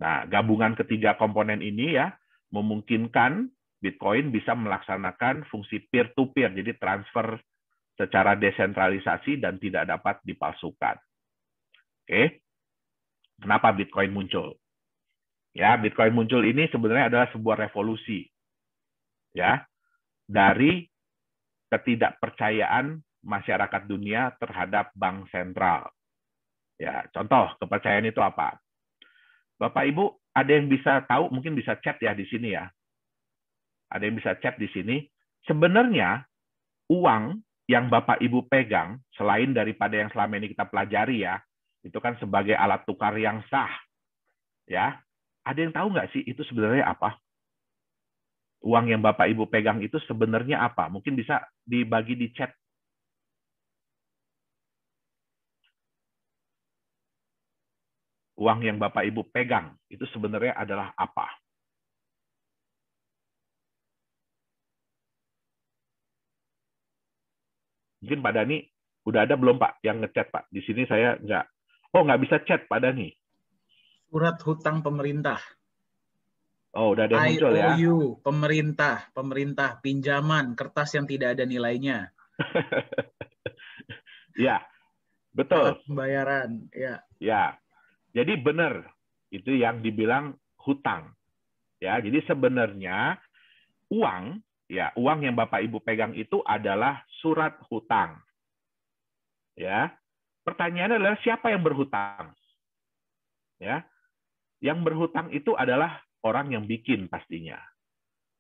Nah, gabungan ketiga komponen ini ya memungkinkan Bitcoin bisa melaksanakan fungsi peer-to-peer, jadi transfer secara desentralisasi dan tidak dapat dipalsukan. Oke. Kenapa Bitcoin muncul? Ya, Bitcoin muncul ini sebenarnya adalah sebuah revolusi. Ya, dari ketidakpercayaan masyarakat dunia terhadap bank sentral. Ya, contoh kepercayaan itu apa? Bapak Ibu, ada yang bisa tahu, mungkin bisa chat ya di sini ya. Ada yang bisa chat di sini. Sebenarnya uang yang Bapak Ibu pegang, selain daripada yang selama ini kita pelajari ya, itu kan sebagai alat tukar yang sah. Ya, ada yang tahu nggak sih itu sebenarnya apa? Uang yang Bapak Ibu pegang itu sebenarnya apa? Mungkin bisa dibagi di chat. uang yang Bapak Ibu pegang itu sebenarnya adalah apa? Mungkin Pak Dani udah ada belum Pak yang ngechat Pak? Di sini saya nggak bisa chat Pak Dani. Surat hutang pemerintah. Oh, udah ada yang muncul ya. IOU, pemerintah, pinjaman, kertas yang tidak ada nilainya. Ya, betul. Alat pembayaran, ya. Ya, jadi benar itu yang dibilang hutang. Ya, jadi sebenarnya uang, ya uang yang Bapak Ibu pegang itu adalah surat hutang. Ya, pertanyaannya adalah siapa yang berhutang? Ya, yang berhutang itu adalah orang yang bikin pastinya.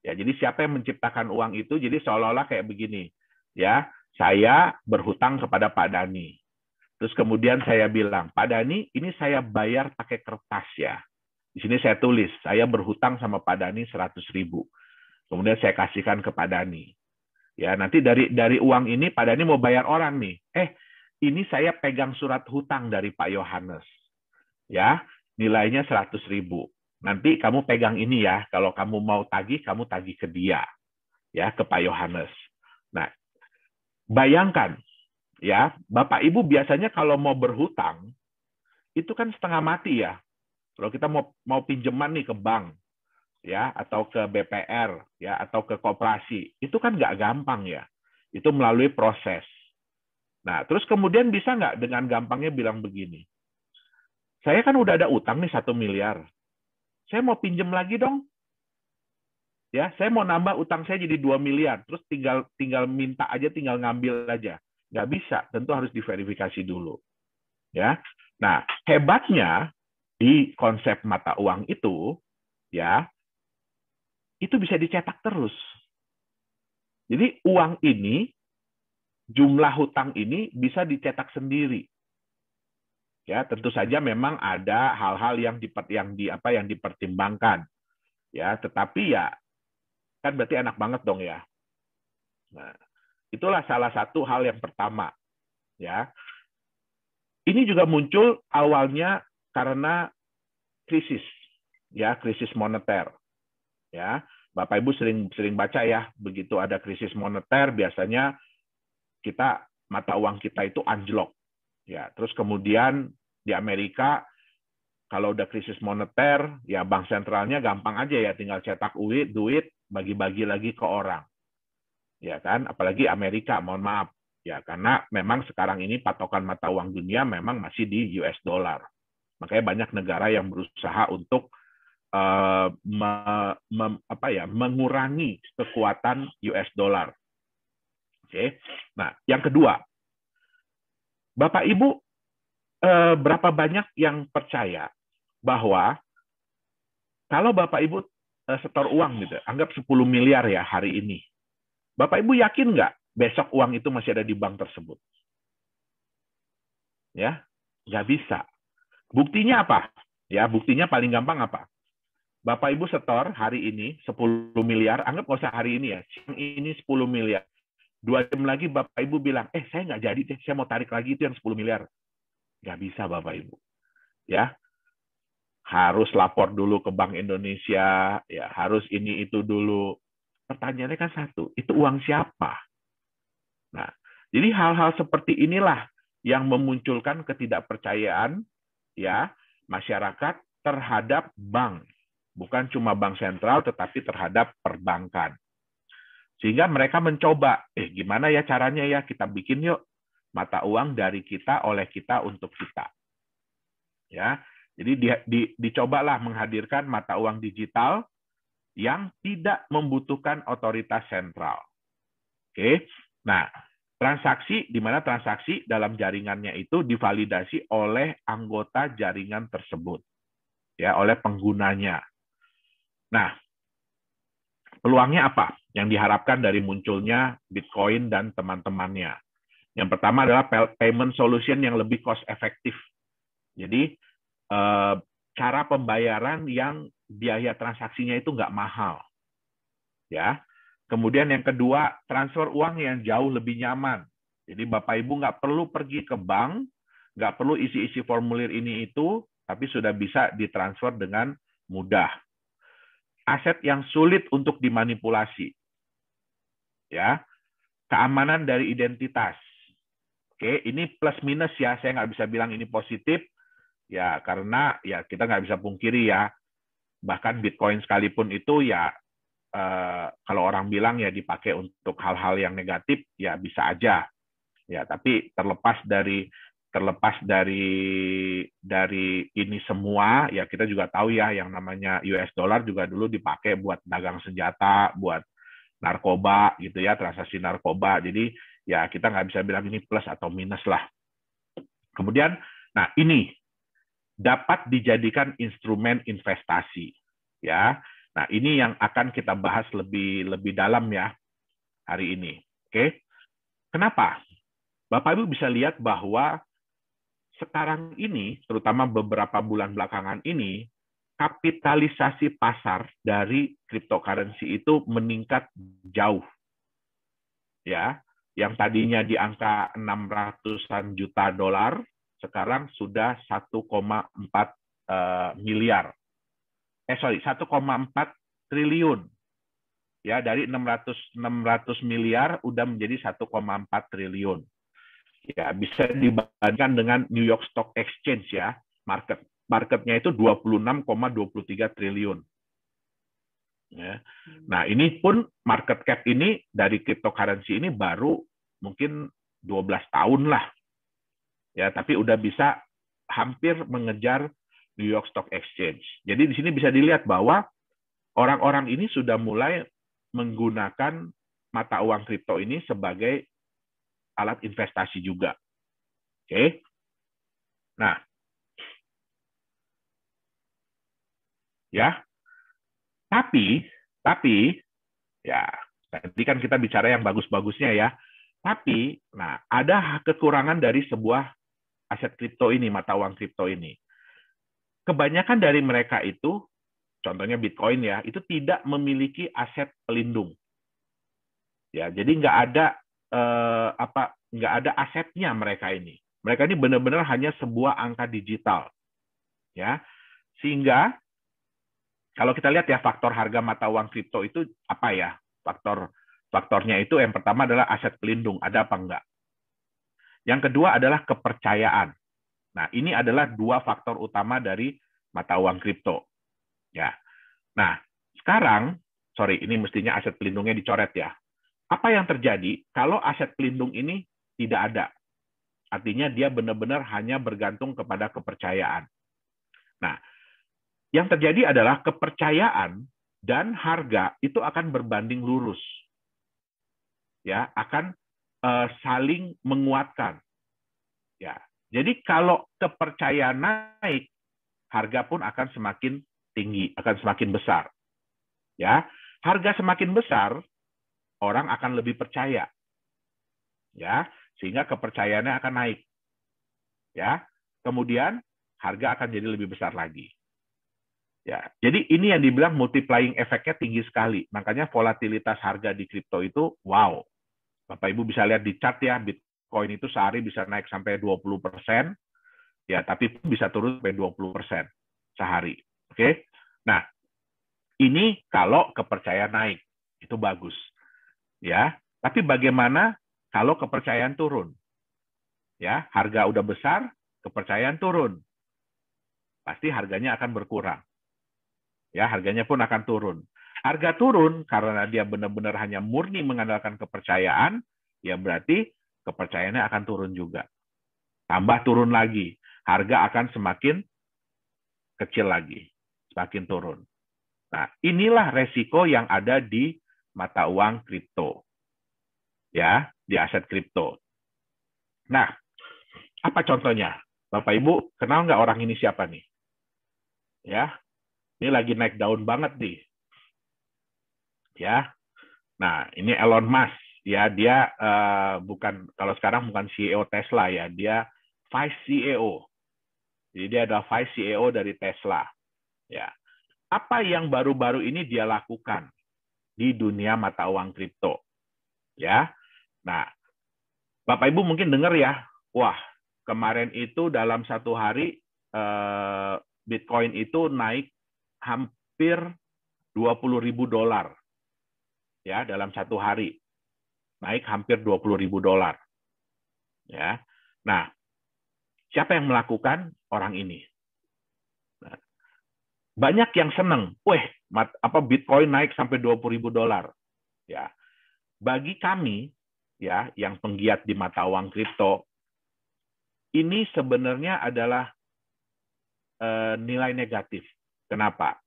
Ya, jadi siapa yang menciptakan uang itu? Jadi seolah-olah kayak begini, ya, saya berhutang kepada Pak Dani. Terus kemudian saya bilang, Pak Dani, ini saya bayar pakai kertas ya. Di sini saya tulis, saya berhutang sama Pak Dani 100.000. Kemudian saya kasihkan ke Pak Dani. Ya, nanti dari uang ini Pak Dani mau bayar orang nih. Ini saya pegang surat hutang dari Pak Yohanes. Ya, nilainya 100.000. Nanti kamu pegang ini ya, kalau kamu mau tagih, kamu tagih ke dia, ya, ke Pak Yohanes. Nah, bayangkan, ya, Bapak Ibu biasanya kalau mau berhutang, itu kan setengah mati ya. Kalau kita mau pinjaman nih ke bank, ya, atau ke BPR, ya, atau ke koperasi, itu kan nggak gampang ya. Itu melalui proses. Nah, terus kemudian bisa nggak dengan gampangnya bilang begini, saya kan udah ada utang nih 1 miliar. Saya mau pinjam lagi dong. Ya, saya mau nambah utang saya jadi 2 miliar. Terus tinggal minta aja, tinggal ngambil aja. Nggak bisa, tentu harus diverifikasi dulu. Ya. Nah, hebatnya di konsep mata uang itu, ya, itu bisa dicetak terus. Jadi uang ini, jumlah hutang ini bisa dicetak sendiri. Ya, tentu saja memang ada hal-hal yang dipertimbangkan. Ya, tetapi ya kan berarti enak banget dong ya. Nah, itulah salah satu hal yang pertama. Ya, ini juga muncul awalnya karena krisis, ya, krisis moneter. Ya, Bapak Ibu sering baca ya, begitu ada krisis moneter biasanya mata uang kita itu anjlok. Ya, terus kemudian di Amerika kalau udah krisis moneter, ya bank sentralnya gampang aja ya, tinggal cetak duit, bagi-bagi lagi ke orang. Ya kan, apalagi Amerika, mohon maaf. Ya, karena memang sekarang ini patokan mata uang dunia memang masih di US dollar. Makanya banyak negara yang berusaha untuk mengurangi kekuatan US dollar. Oke. Nah, yang kedua, Bapak Ibu berapa banyak yang percaya bahwa kalau Bapak Ibu setor uang gitu, anggap 10 miliar ya hari ini. Bapak Ibu yakin nggak besok uang itu masih ada di bank tersebut? Ya, nggak bisa. Buktinya apa? Ya, buktinya paling gampang apa? Bapak Ibu setor hari ini 10 miliar, anggap nggak usah hari ini ya, siang ini 10 miliar. 2 jam lagi Bapak Ibu bilang, saya nggak jadi deh, saya mau tarik lagi itu yang 10 miliar. Nggak bisa Bapak Ibu. Ya, harus lapor dulu ke Bank Indonesia, ya harus ini itu dulu. Pertanyaannya kan satu, itu uang siapa? Nah, jadi hal-hal seperti inilah yang memunculkan ketidakpercayaan ya masyarakat terhadap bank, bukan cuma bank sentral tetapi terhadap perbankan. Sehingga mereka mencoba, gimana ya caranya ya, kita bikin yuk mata uang dari kita, oleh kita, untuk kita. Ya, jadi dicobalah menghadirkan mata uang digital yang tidak membutuhkan otoritas sentral. Oke, nah transaksi di mana transaksi dalam jaringannya itu divalidasi oleh anggota jaringan tersebut, ya, oleh penggunanya. Nah, peluangnya apa yang diharapkan dari munculnya Bitcoin dan teman-temannya? Yang pertama adalah payment solution yang lebih cost efektif. Jadi cara pembayaran yang biaya transaksinya itu nggak mahal, ya. Kemudian yang kedua, transfer uang yang jauh lebih nyaman. Jadi Bapak Ibu nggak perlu pergi ke bank, nggak perlu isi-isi formulir ini itu, tapi sudah bisa ditransfer dengan mudah. Aset yang sulit untuk dimanipulasi, ya, keamanan dari identitas. Oke, ini plus minus ya, saya nggak bisa bilang ini positif, ya karena ya kita nggak bisa pungkiri ya, bahkan Bitcoin sekalipun itu ya kalau orang bilang ya dipakai untuk hal-hal yang negatif ya bisa aja, ya tapi terlepas dari ini semua, ya kita juga tahu ya yang namanya US dollar juga dulu dipakai buat dagang senjata, buat narkoba gitu ya, transaksi narkoba. Jadi ya kita nggak bisa bilang ini plus atau minus lah. Kemudian, nah ini dapat dijadikan instrumen investasi, ya. Nah ini yang akan kita bahas lebih dalam ya hari ini. Oke, kenapa? Bapak Ibu bisa lihat bahwa sekarang ini, terutama beberapa bulan belakangan ini, kapitalisasi pasar dari cryptocurrency itu meningkat jauh. Ya, yang tadinya di angka 600-an juta dolar, sekarang sudah 1,4 miliar. 1,4 triliun. Ya, dari 600 miliar udah menjadi 1,4 triliun. Ya, bisa dibandingkan dengan New York Stock Exchange ya, marketnya itu 26,23 triliun. Ya. Nah, ini pun market cap ini dari cryptocurrency ini baru mungkin 12 tahun lah. Ya, tapi udah bisa hampir mengejar New York Stock Exchange. Jadi di sini bisa dilihat bahwa orang-orang ini sudah mulai menggunakan mata uang kripto ini sebagai alat investasi juga. Oke. Nah, ya. Tapi ya, tadi kan kita bicara yang bagus-bagusnya ya. Tapi, nah, ada kekurangan dari sebuah aset kripto ini, mata uang kripto ini. Kebanyakan dari mereka itu, contohnya Bitcoin ya, itu tidak memiliki aset pelindung. Ya, jadi nggak ada asetnya mereka ini. Mereka ini benar-benar hanya sebuah angka digital, ya. Sehingga kalau kita lihat ya faktor harga mata uang kripto itu apa ya? Faktornya itu yang pertama adalah aset pelindung, ada apa enggak? Yang kedua adalah kepercayaan. Nah, ini adalah dua faktor utama dari mata uang kripto. Ya. Nah, sekarang, ini mestinya aset pelindungnya dicoret ya. Apa yang terjadi kalau aset pelindung ini tidak ada? Artinya dia benar-benar hanya bergantung kepada kepercayaan. Nah, yang terjadi adalah kepercayaan dan harga itu akan berbanding lurus. Ya, akan saling menguatkan. Ya. Jadi kalau kepercayaan naik, harga pun akan semakin tinggi, akan semakin besar. Ya, harga semakin besar, orang akan lebih percaya, ya, sehingga kepercayaannya akan naik, ya. Kemudian harga akan jadi lebih besar lagi, ya. Jadi ini yang dibilang multiplying efeknya tinggi sekali. Makanya volatilitas harga di kripto itu, wow. Bapak Ibu bisa lihat di chart ya, Bitcoin itu sehari bisa naik sampai 20%, ya, tapi bisa turun sampai 20% sehari. Oke, nah ini kalau kepercayaan naik, itu bagus. Ya, tapi bagaimana kalau kepercayaan turun? Ya, harga udah besar, kepercayaan turun. Pasti harganya akan berkurang. Ya, harganya pun akan turun. Harga turun karena dia benar-benar hanya murni mengandalkan kepercayaan, ya berarti kepercayaannya akan turun juga. Tambah turun lagi, harga akan semakin kecil lagi, semakin turun. Nah, inilah resiko yang ada di mata uang kripto. Ya, di aset kripto. Nah, apa contohnya? Bapak Ibu, kenal nggak orang ini siapa nih? Ya, ini lagi naik daun banget nih. Ya, nah ini Elon Musk. Ya, dia kalau sekarang bukan CEO Tesla ya, dia Vice CEO. Jadi dia adalah Vice CEO dari Tesla. Ya, apa yang baru-baru ini dia lakukan di dunia mata uang kripto? Ya, nah, Bapak Ibu mungkin dengar ya, wah, kemarin itu dalam satu hari Bitcoin itu naik hampir $20.000 ya dalam satu hari, naik hampir $20.000 ya. Nah, siapa yang melakukan? Orang ini. Nah, banyak yang seneng, Bitcoin naik sampai $20.000 ya. Bagi kami ya yang penggiat di mata uang kripto, ini sebenarnya adalah nilai negatif. Kenapa?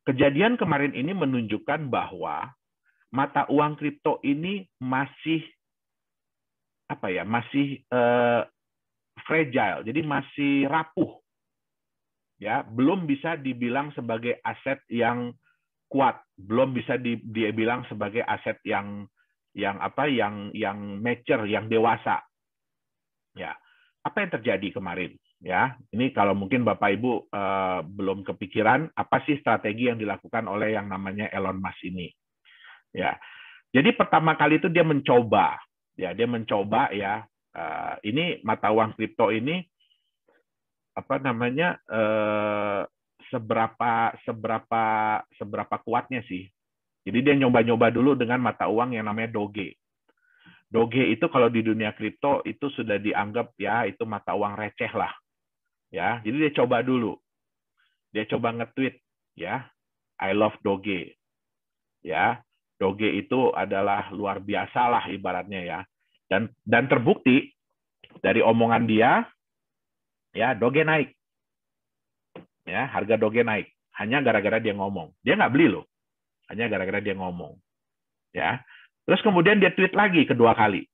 Kejadian kemarin ini menunjukkan bahwa mata uang kripto ini masih fragile, jadi masih rapuh, ya, belum bisa dibilang sebagai aset yang kuat, belum bisa dibilang sebagai aset yang mature, yang dewasa, ya. Apa yang terjadi kemarin? Ya, ini kalau mungkin Bapak Ibu belum kepikiran apa sih strategi yang dilakukan oleh yang namanya Elon Musk ini. Ya, jadi pertama kali itu dia mencoba ini mata uang kripto ini seberapa kuatnya sih. Jadi dia nyoba-nyoba dulu dengan mata uang yang namanya Doge. Doge itu kalau di dunia kripto itu sudah dianggap ya itu mata uang receh lah. Ya, jadi dia coba dulu. Dia coba nge-tweet ya, I love Doge. Ya, Doge itu adalah luar biasa lah ibaratnya ya. Dan terbukti dari omongan dia ya, Doge naik. Ya, harga Doge naik hanya gara-gara dia ngomong. Dia nggak beli loh. Hanya gara-gara dia ngomong. Ya. Terus kemudian dia tweet lagi kedua kali.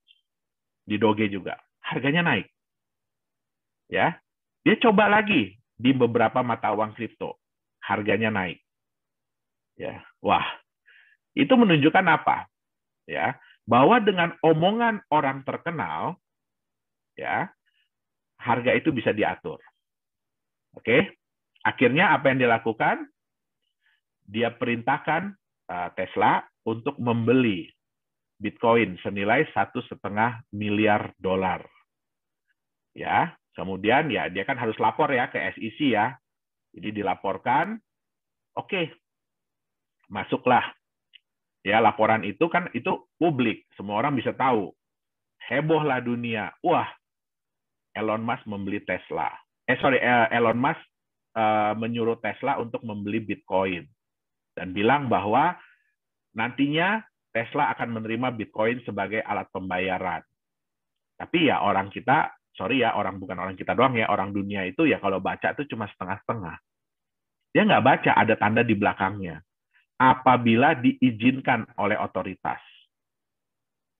Di Doge juga. Harganya naik. Ya. Dia coba lagi di beberapa mata uang kripto. Harganya naik. Ya. Wah. Itu menunjukkan apa? Ya, bahwa dengan omongan orang terkenal ya, harga itu bisa diatur. Oke? Akhirnya apa yang dilakukan? Dia perintahkan Tesla untuk membeli Bitcoin senilai $1,5 miliar. Ya, kemudian ya dia kan harus lapor ya ke SEC ya. Jadi dilaporkan, oke, masuklah. Ya, laporan itu kan itu publik, semua orang bisa tahu. Hebohlah dunia. Wah, Elon Musk membeli Tesla. Elon Musk menyuruh Tesla untuk membeli Bitcoin dan bilang bahwa nantinya Tesla akan menerima Bitcoin sebagai alat pembayaran. Tapi ya orang kita, bukan orang kita doang ya, orang dunia itu ya kalau baca itu cuma setengah-setengah. Dia nggak baca ada tanda di belakangnya. Apabila diizinkan oleh otoritas.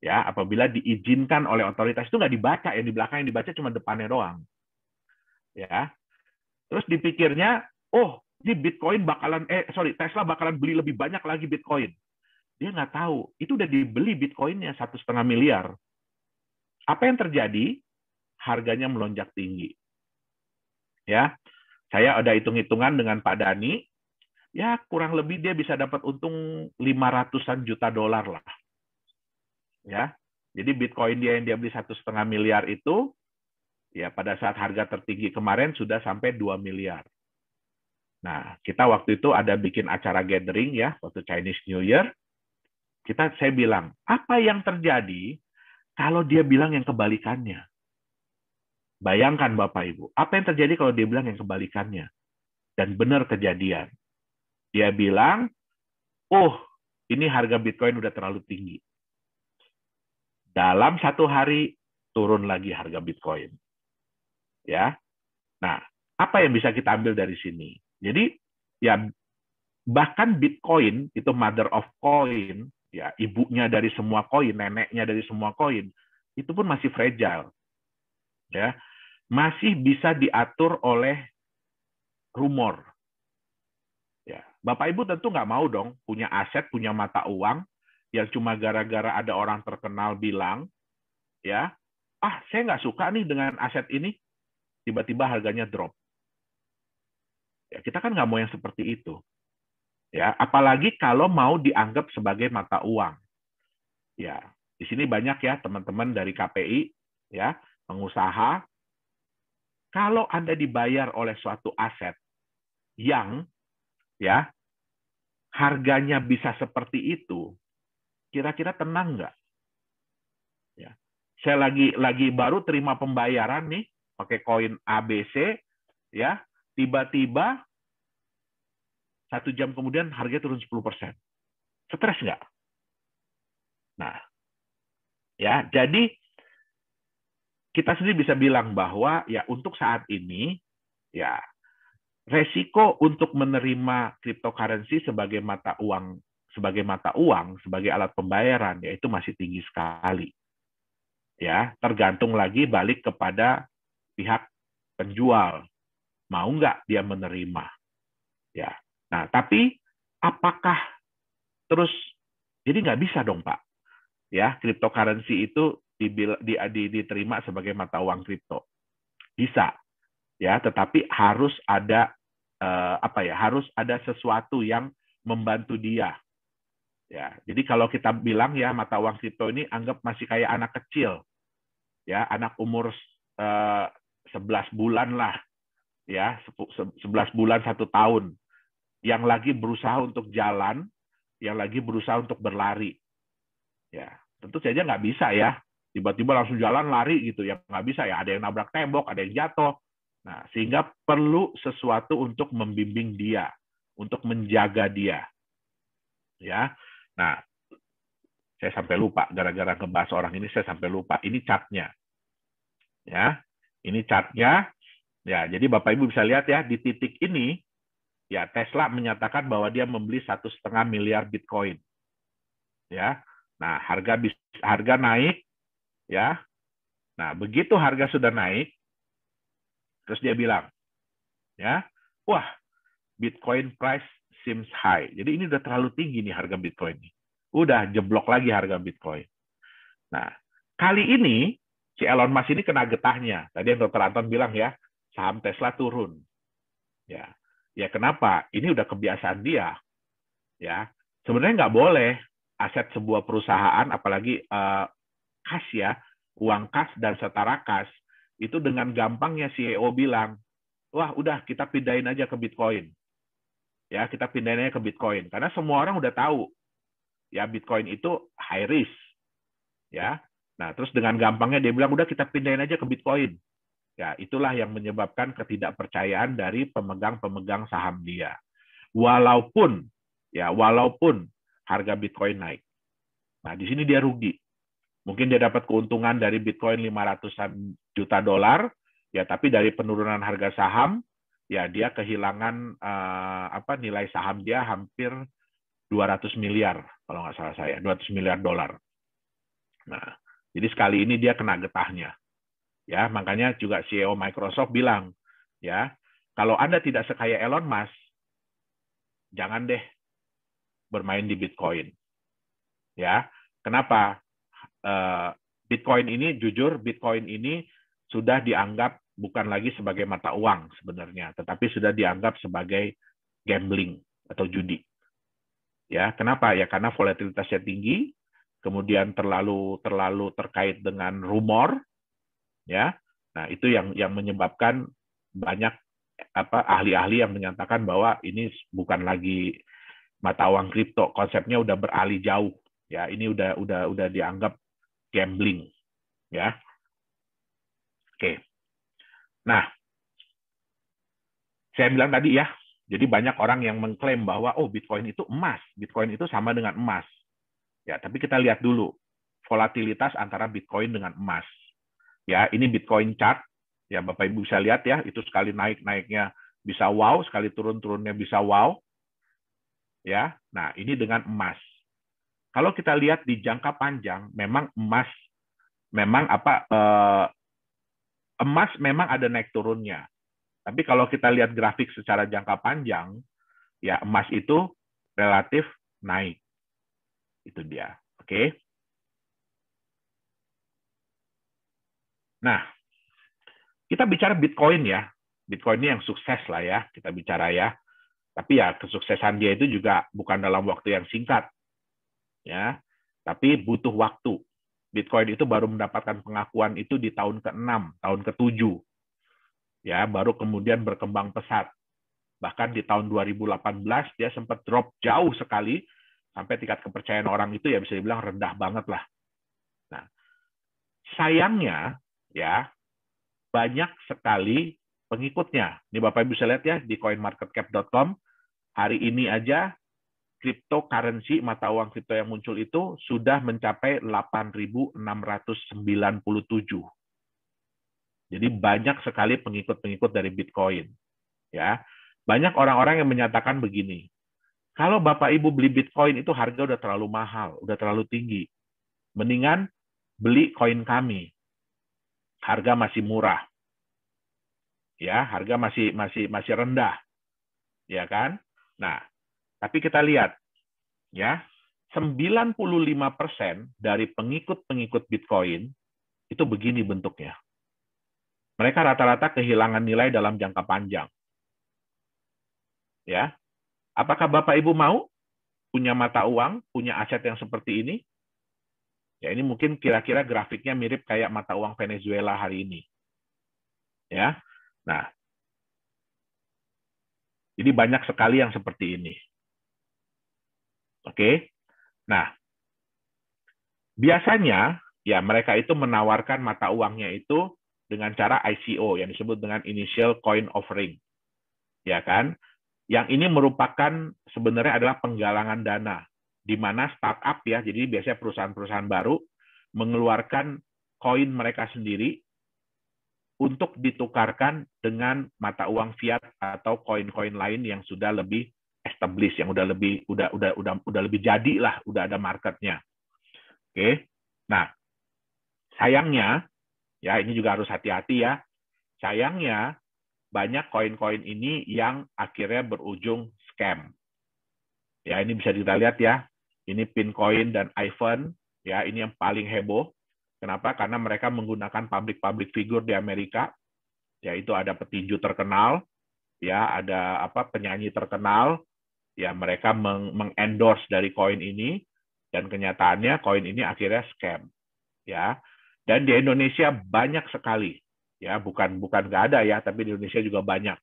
Ya, apabila diizinkan oleh otoritas itu nggak dibaca, yang di belakang yang dibaca cuma depannya doang. Ya. Terus dipikirnya, ini Bitcoin Tesla bakalan beli lebih banyak lagi Bitcoin. Dia nggak tahu, itu udah dibeli Bitcoinnya $1,5 miliar. Apa yang terjadi? Harganya melonjak tinggi. Ya, saya ada hitung-hitungan dengan Pak Dani, ya kurang lebih dia bisa dapat untung $500-an juta lah. Ya, jadi Bitcoin yang dia beli $1,5 miliar itu, ya pada saat harga tertinggi kemarin sudah sampai 2 miliar. Nah, kita waktu itu ada bikin acara gathering ya, waktu Chinese New Year. Saya bilang, apa yang terjadi kalau dia bilang yang kebalikannya? Bayangkan Bapak Ibu, apa yang terjadi kalau dia bilang yang kebalikannya? Dan benar kejadian. Dia bilang, ini harga Bitcoin udah terlalu tinggi. Dalam satu hari, turun lagi harga Bitcoin. Ya, nah, apa yang bisa kita ambil dari sini? Jadi, ya bahkan Bitcoin itu mother of coin, ya ibunya dari semua koin, neneknya dari semua koin, itu pun masih fragile. Ya, masih bisa diatur oleh rumor. Ya, Bapak Ibu tentu nggak mau dong punya aset, punya mata uang yang cuma gara-gara ada orang terkenal bilang, ya, saya nggak suka nih dengan aset ini, tiba-tiba harganya drop. Ya, kita kan nggak mau yang seperti itu. Ya, apalagi kalau mau dianggap sebagai mata uang. Ya, di sini banyak ya teman-teman dari KPI, ya, pengusaha Kalau Anda dibayar oleh suatu aset yang ya harganya bisa seperti itu, kira-kira tenang nggak? Ya. Saya lagi baru terima pembayaran nih pakai koin ABC, ya, tiba-tiba 1 jam kemudian harga turun 10%. Stres nggak? Nah, ya, jadi kita sendiri bisa bilang bahwa ya untuk saat ini ya resiko untuk menerima cryptocurrency sebagai mata uang, sebagai alat pembayaran, ya itu masih tinggi sekali. Ya, tergantung lagi balik kepada pihak penjual, mau nggak dia menerima. Ya, nah tapi apakah terus jadi nggak bisa dong Pak? Ya, cryptocurrency itu diterima sebagai mata uang kripto. Bisa, ya, tetapi harus ada harus ada sesuatu yang membantu dia. Ya, jadi kalau kita bilang ya mata uang kripto ini anggap masih kayak anak kecil, ya, anak umur 11 bulan lah, ya, 11 bulan 1 tahun, yang lagi berusaha untuk jalan, yang lagi berusaha untuk berlari. Ya, tentu saja nggak bisa ya, tiba-tiba langsung jalan lari gitu ya, nggak bisa ya, ada yang nabrak tembok, ada yang jatuh. Nah, sehingga perlu sesuatu untuk membimbing dia, untuk menjaga dia. Ya, nah, saya sampai lupa gara-gara ngebahas orang ini, saya sampai lupa. Ini chartnya, ya, ini chartnya. Ya, jadi Bapak Ibu bisa lihat ya di titik ini, ya Tesla menyatakan bahwa dia membeli 1,5 miliar Bitcoin. Ya, nah harga naik, ya. Nah begitu harga sudah naik, terus dia bilang, ya, wah Bitcoin price seems high. Jadi ini udah terlalu tinggi nih harga Bitcoin ini. Udah jeblok lagi harga Bitcoin. Nah kali ini si Elon Musk ini kena getahnya. Tadi yang Dr. Anton bilang ya, saham Tesla turun. Ya, ya kenapa? Ini udah kebiasaan dia. Ya, sebenarnya nggak boleh aset sebuah perusahaan, apalagi kas ya, uang kas dan setara kas, itu dengan gampangnya CEO bilang, wah udah kita pindahin aja ke Bitcoin. Ya, kita pindahin aja ke Bitcoin. Karena semua orang udah tahu, ya Bitcoin itu high risk. Ya, nah terus dengan gampangnya dia bilang, udah kita pindahin aja ke Bitcoin. Ya, itulah yang menyebabkan ketidakpercayaan dari pemegang-pemegang saham dia. Walaupun harga Bitcoin naik. Nah, di sini dia rugi. Mungkin dia dapat keuntungan dari Bitcoin 500-an juta dolar, ya tapi dari penurunan harga saham, ya dia kehilangan nilai saham dia hampir 200 miliar kalau nggak salah saya, 200 miliar dolar. Nah, jadi sekali ini dia kena getahnya. Ya, makanya juga CEO Microsoft bilang, ya, kalau Anda tidak sekaya Elon Musk, jangan deh bermain di Bitcoin. Ya, kenapa? Bitcoin ini, jujur, Bitcoin ini sudah dianggap bukan lagi sebagai mata uang sebenarnya, tetapi sudah dianggap sebagai gambling atau judi. Ya, kenapa? Ya karena volatilitasnya tinggi, kemudian terlalu terkait dengan rumor, ya. Nah, itu yang menyebabkan banyak ahli-ahli yang menyatakan bahwa ini bukan lagi mata uang kripto, konsepnya udah beralih jauh. Ya, ini udah dianggap gambling, ya. Oke. Nah, saya bilang tadi ya, jadi banyak orang yang mengklaim bahwa oh Bitcoin itu emas, Bitcoin itu sama dengan emas. Ya, tapi kita lihat dulu volatilitas antara Bitcoin dengan emas. Ya, ini Bitcoin chart. Ya, Bapak Ibu bisa lihat ya, itu sekali naiknya bisa wow, sekali turunnya bisa wow. Ya. Nah, ini dengan emas. Kalau kita lihat di jangka panjang, memang emas memang ada naik turunnya. Tapi kalau kita lihat grafik secara jangka panjang, ya emas itu relatif naik. Itu dia. Oke. Nah, kita bicara Bitcoin ya. Bitcoin ini yang sukses lah ya, kita bicara ya. Tapi ya kesuksesan dia itu juga bukan dalam waktu yang singkat. Ya. Tapi butuh waktu. Bitcoin itu baru mendapatkan pengakuan itu di tahun ke-6, tahun ke-7. ya, baru kemudian berkembang pesat. Bahkan di tahun 2018 dia sempat drop jauh sekali, sampai tingkat kepercayaan orang itu ya bisa dibilang rendah banget lah. Nah, sayangnya ya banyak sekali pengikutnya. Ini Bapak Ibu bisa lihat ya di coinmarketcap.com, hari ini aja cryptocurrency, mata uang kripto yang muncul itu sudah mencapai 8.697. Jadi banyak sekali pengikut-pengikut dari Bitcoin. Ya, banyak orang-orang yang menyatakan begini, kalau Bapak Ibu beli Bitcoin itu harga udah terlalu mahal, udah terlalu tinggi. Mendingan beli koin kami. Harga masih murah. Ya, harga masih rendah. Ya kan? Nah, tapi kita lihat ya, 95% dari pengikut-pengikut Bitcoin itu begini bentuknya. Mereka rata-rata kehilangan nilai dalam jangka panjang. Ya. Apakah Bapak Ibu mau punya mata uang, punya aset yang seperti ini? Ya, ini mungkin kira-kira grafiknya mirip kayak mata uang Venezuela hari ini. Ya. Nah, jadi banyak sekali yang seperti ini. Oke. Nah, biasanya ya mereka itu menawarkan mata uangnya itu dengan cara ICO yang disebut dengan Initial Coin Offering. Ya kan? Yang ini merupakan sebenarnya adalah penggalangan dana di mana startup ya, jadi biasanya perusahaan-perusahaan baru mengeluarkan koin mereka sendiri untuk ditukarkan dengan mata uang fiat atau koin-koin lain yang sudah lebih established, yang udah lebih jadi lah, udah ada marketnya. Oke. Nah, sayangnya ya ini juga harus hati-hati ya. Sayangnya banyak koin-koin ini yang akhirnya berujung scam. Ya, ini bisa kita lihat ya. Ini Pincoin dan iPhone, ya, ini yang paling heboh. Kenapa? Karena mereka menggunakan public figure di Amerika, yaitu ada petinju terkenal, ya, ada penyanyi terkenal, ya, mereka mengendorse dari koin ini, dan kenyataannya koin ini akhirnya scam, ya. Dan di Indonesia banyak sekali, ya, bukan nggak ada ya, tapi di Indonesia juga banyak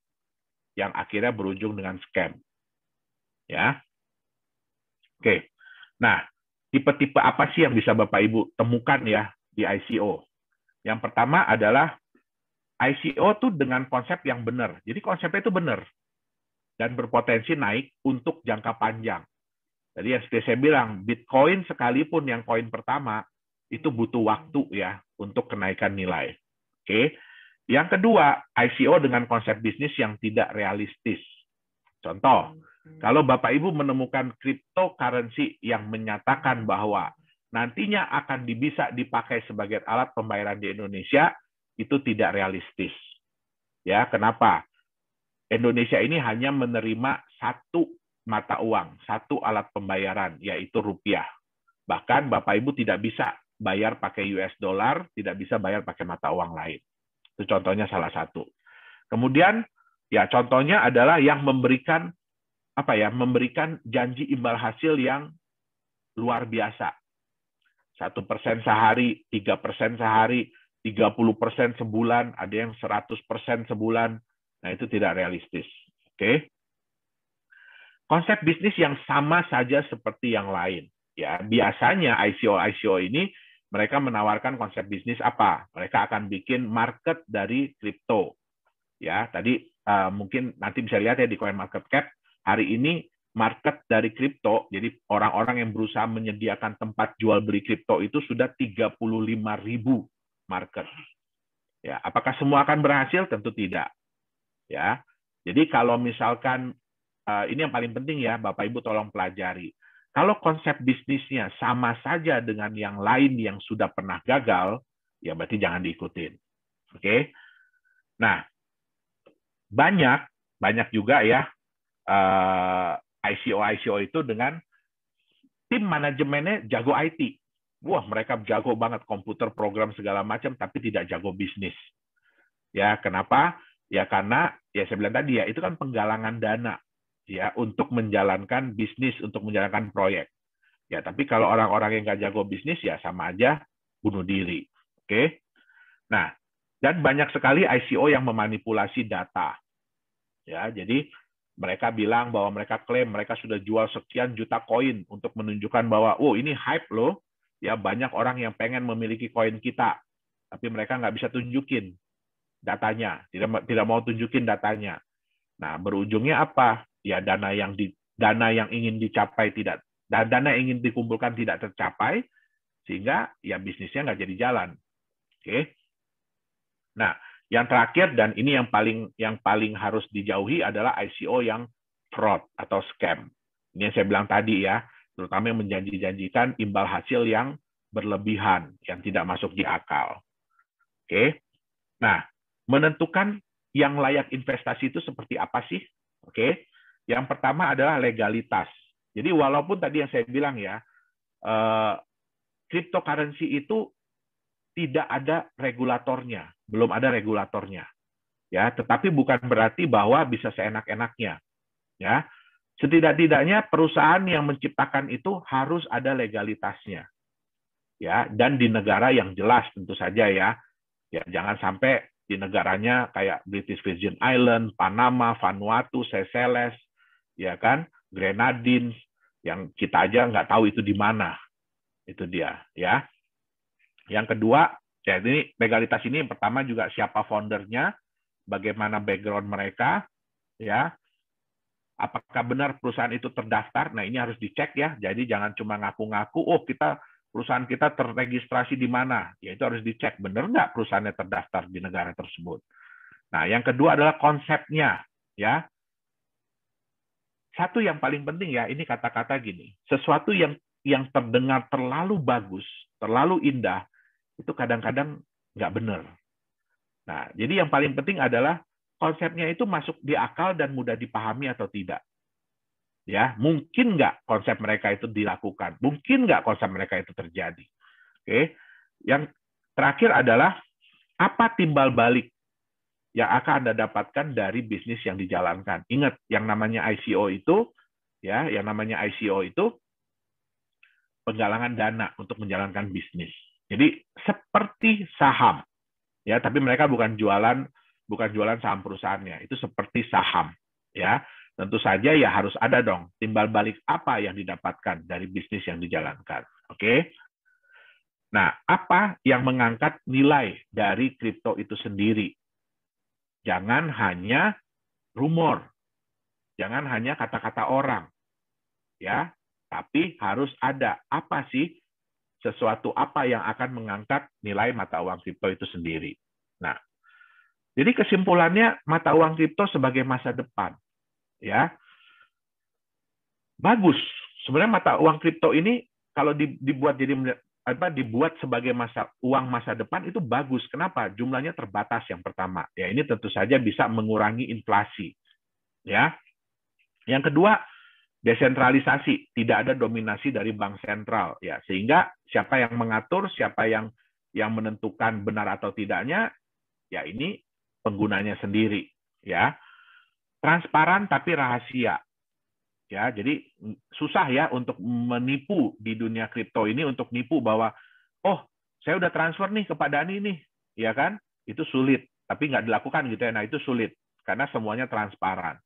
yang akhirnya berujung dengan scam, ya. Oke. Nah, tipe-tipe apa sih yang bisa Bapak Ibu temukan ya di ICO? Yang pertama adalah ICO tuh dengan konsep yang benar. Jadi konsepnya itu benar dan berpotensi naik untuk jangka panjang. Jadi yang seperti saya bilang, Bitcoin sekalipun yang koin pertama itu butuh waktu ya untuk kenaikan nilai. Oke. Yang kedua, ICO dengan konsep bisnis yang tidak realistis. Contoh, kalau Bapak Ibu menemukan cryptocurrency yang menyatakan bahwa nantinya akan bisa dipakai sebagai alat pembayaran di Indonesia, itu tidak realistis. Ya, kenapa? Indonesia ini hanya menerima satu mata uang, satu alat pembayaran, yaitu rupiah. Bahkan Bapak Ibu tidak bisa bayar pakai US dollar, tidak bisa bayar pakai mata uang lain. Itu contohnya salah satu. Kemudian, ya contohnya adalah yang memberikan janji imbal hasil yang luar biasa. 1% sehari, 3% sehari, 30% sebulan, ada yang 100% sebulan. Nah, itu tidak realistis. Oke. Konsep bisnis yang sama saja seperti yang lain. Ya, biasanya ICO ini mereka menawarkan konsep bisnis apa? Mereka akan bikin market dari kripto. Ya, tadi mungkin nanti bisa lihat ya di CoinMarketCap, hari ini market dari kripto, jadi orang-orang yang berusaha menyediakan tempat jual beli kripto itu sudah 35.000 market. Ya, apakah semua akan berhasil? Tentu tidak. Ya, jadi kalau misalkan ini yang paling penting ya, Bapak Ibu tolong pelajari. Kalau konsep bisnisnya sama saja dengan yang lain yang sudah pernah gagal, ya berarti jangan diikutin. Oke? Nah, banyak juga ya ICO itu dengan tim manajemennya jago IT. Wah, mereka jago banget komputer, program segala macam, tapi tidak jago bisnis. Ya, kenapa? Ya karena ya saya bilang tadi ya, itu kan penggalangan dana ya untuk menjalankan bisnis, untuk menjalankan proyek. Ya, tapi kalau orang-orang yang nggak jago bisnis ya sama aja bunuh diri. Oke? Nah, Dan banyak sekali ICO yang memanipulasi data. Ya, jadi mereka bilang bahwa mereka klaim mereka sudah jual sekian juta koin untuk menunjukkan bahwa, oh ini hype loh, ya banyak orang yang pengen memiliki koin kita, tapi mereka nggak bisa tunjukin datanya, tidak mau tunjukin datanya. Nah, berujungnya apa? Ya dana yang ingin dicapai tidak, dana yang ingin dikumpulkan tidak tercapai, sehingga ya bisnisnya nggak jadi jalan. Oke. Nah, yang terakhir dan ini yang paling harus dijauhi adalah ICO yang fraud atau scam. Ini yang saya bilang tadi ya, terutama yang menjanjikan imbal hasil yang berlebihan, yang tidak masuk di akal. Oke. Nah, menentukan yang layak investasi itu seperti apa sih? Oke. Yang pertama adalah legalitas. Jadi walaupun tadi yang saya bilang ya, cryptocurrency itu tidak ada regulatornya, belum ada regulatornya. Ya, tetapi bukan berarti bahwa bisa seenak-enaknya. Ya. Setidak-tidaknya perusahaan yang menciptakan itu harus ada legalitasnya. Ya, dan di negara yang jelas tentu saja ya. Ya, jangan sampai di negaranya kayak British Virgin Island, Panama, Vanuatu, Seychelles, ya kan, Grenadines, yang kita aja nggak tahu itu di mana. Itu dia, ya. Yang kedua, ya ini legalitas ini yang pertama juga siapa foundernya, bagaimana background mereka, ya. Apakah benar perusahaan itu terdaftar? Nah, ini harus dicek ya. Jadi jangan cuma ngaku-ngaku, oh perusahaan kita terregistrasi di mana? Ya itu harus dicek, benar nggak perusahaannya terdaftar di negara tersebut. Nah, yang kedua adalah konsepnya, ya. Satu yang paling penting ya, ini kata-kata gini, sesuatu yang terdengar terlalu bagus, terlalu indah, itu kadang-kadang nggak benar. Nah, jadi yang paling penting adalah konsepnya itu masuk di akal dan mudah dipahami atau tidak. Ya, mungkin nggak konsep mereka itu dilakukan, mungkin nggak konsep mereka itu terjadi. Oke, yang terakhir adalah apa timbal balik yang akan Anda dapatkan dari bisnis yang dijalankan. Ingat, yang namanya ICO itu, ya, yang namanya ICO itu penggalangan dana untuk menjalankan bisnis. Jadi seperti saham, ya, tapi mereka bukan jualan saham perusahaannya, itu seperti saham, ya. Tentu saja ya harus ada dong timbal balik apa yang didapatkan dari bisnis yang dijalankan. Oke. Nah, apa yang mengangkat nilai dari kripto itu sendiri? Jangan hanya rumor, jangan hanya kata-kata orang, ya, tapi harus ada apa sih sesuatu apa yang akan mengangkat nilai mata uang kripto itu sendiri. Nah, jadi kesimpulannya mata uang kripto sebagai masa depan, ya, bagus. Sebenarnya mata uang kripto ini kalau dibuat sebagai uang masa depan itu bagus. Kenapa? Jumlahnya terbatas yang pertama. Ya, ini tentu saja bisa mengurangi inflasi. Ya. Yang kedua, desentralisasi, tidak ada dominasi dari bank sentral, ya, sehingga siapa yang mengatur, siapa yang menentukan benar atau tidaknya, ya ini penggunanya sendiri, ya. Transparan tapi rahasia. Ya, jadi susah ya untuk menipu di dunia kripto ini, untuk nipu bahwa oh, saya udah transfer nih ke Pak Dani nih, ya kan? Itu sulit, tapi nggak dilakukan gitu ya. Nah, itu sulit karena semuanya transparan.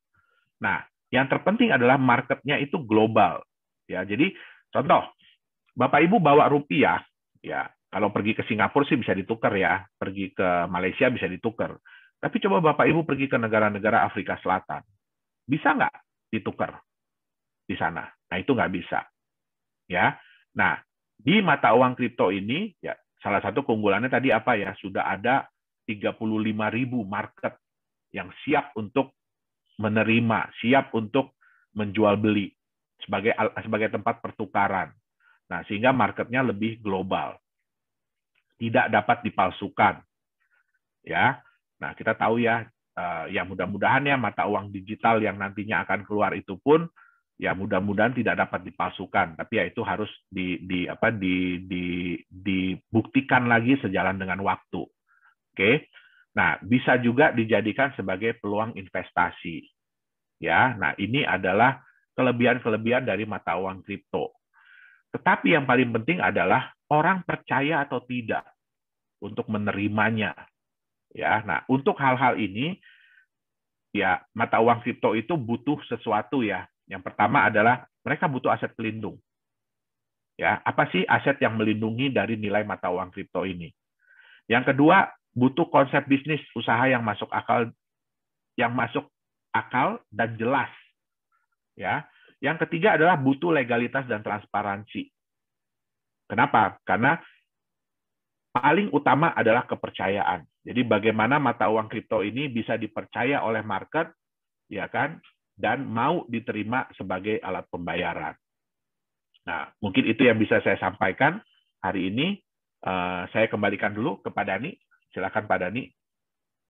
Nah, yang terpenting adalah marketnya itu global. Ya, jadi contoh, Bapak Ibu bawa rupiah, ya kalau pergi ke Singapura sih bisa ditukar ya, pergi ke Malaysia bisa ditukar. Tapi coba Bapak Ibu pergi ke negara-negara Afrika Selatan, bisa nggak ditukar di sana? Nah, itu nggak bisa. Ya, nah di mata uang kripto ini, ya salah satu keunggulannya tadi apa ya? Sudah ada 35.000 market yang siap untuk menerima, siap untuk menjual beli sebagai tempat pertukaran. Nah, sehingga marketnya lebih global, tidak dapat dipalsukan. Ya, nah kita tahu ya, ya mudah-mudahan ya mata uang digital yang nantinya akan keluar itu pun ya mudah-mudahan tidak dapat dipalsukan, tapi ya itu harus dibuktikan lagi sejalan dengan waktu. Oke. Nah, bisa juga dijadikan sebagai peluang investasi. Ya, nah ini adalah kelebihan-kelebihan dari mata uang kripto. Tetapi yang paling penting adalah orang percaya atau tidak untuk menerimanya. Ya, nah untuk hal-hal ini ya mata uang kripto itu butuh sesuatu ya. Yang pertama adalah mereka butuh aset pelindung. Ya, apa sih aset yang melindungi dari nilai mata uang kripto ini? Yang kedua, butuh konsep bisnis usaha yang masuk akal dan jelas. Ya. Yang ketiga adalah butuh legalitas dan transparansi. Kenapa? Karena paling utama adalah kepercayaan. Jadi bagaimana mata uang kripto ini bisa dipercaya oleh market, ya kan, dan mau diterima sebagai alat pembayaran. Nah, mungkin itu yang bisa saya sampaikan hari ini. Saya kembalikan dulu ke Pak Dhani. Silakan Pak Dhani.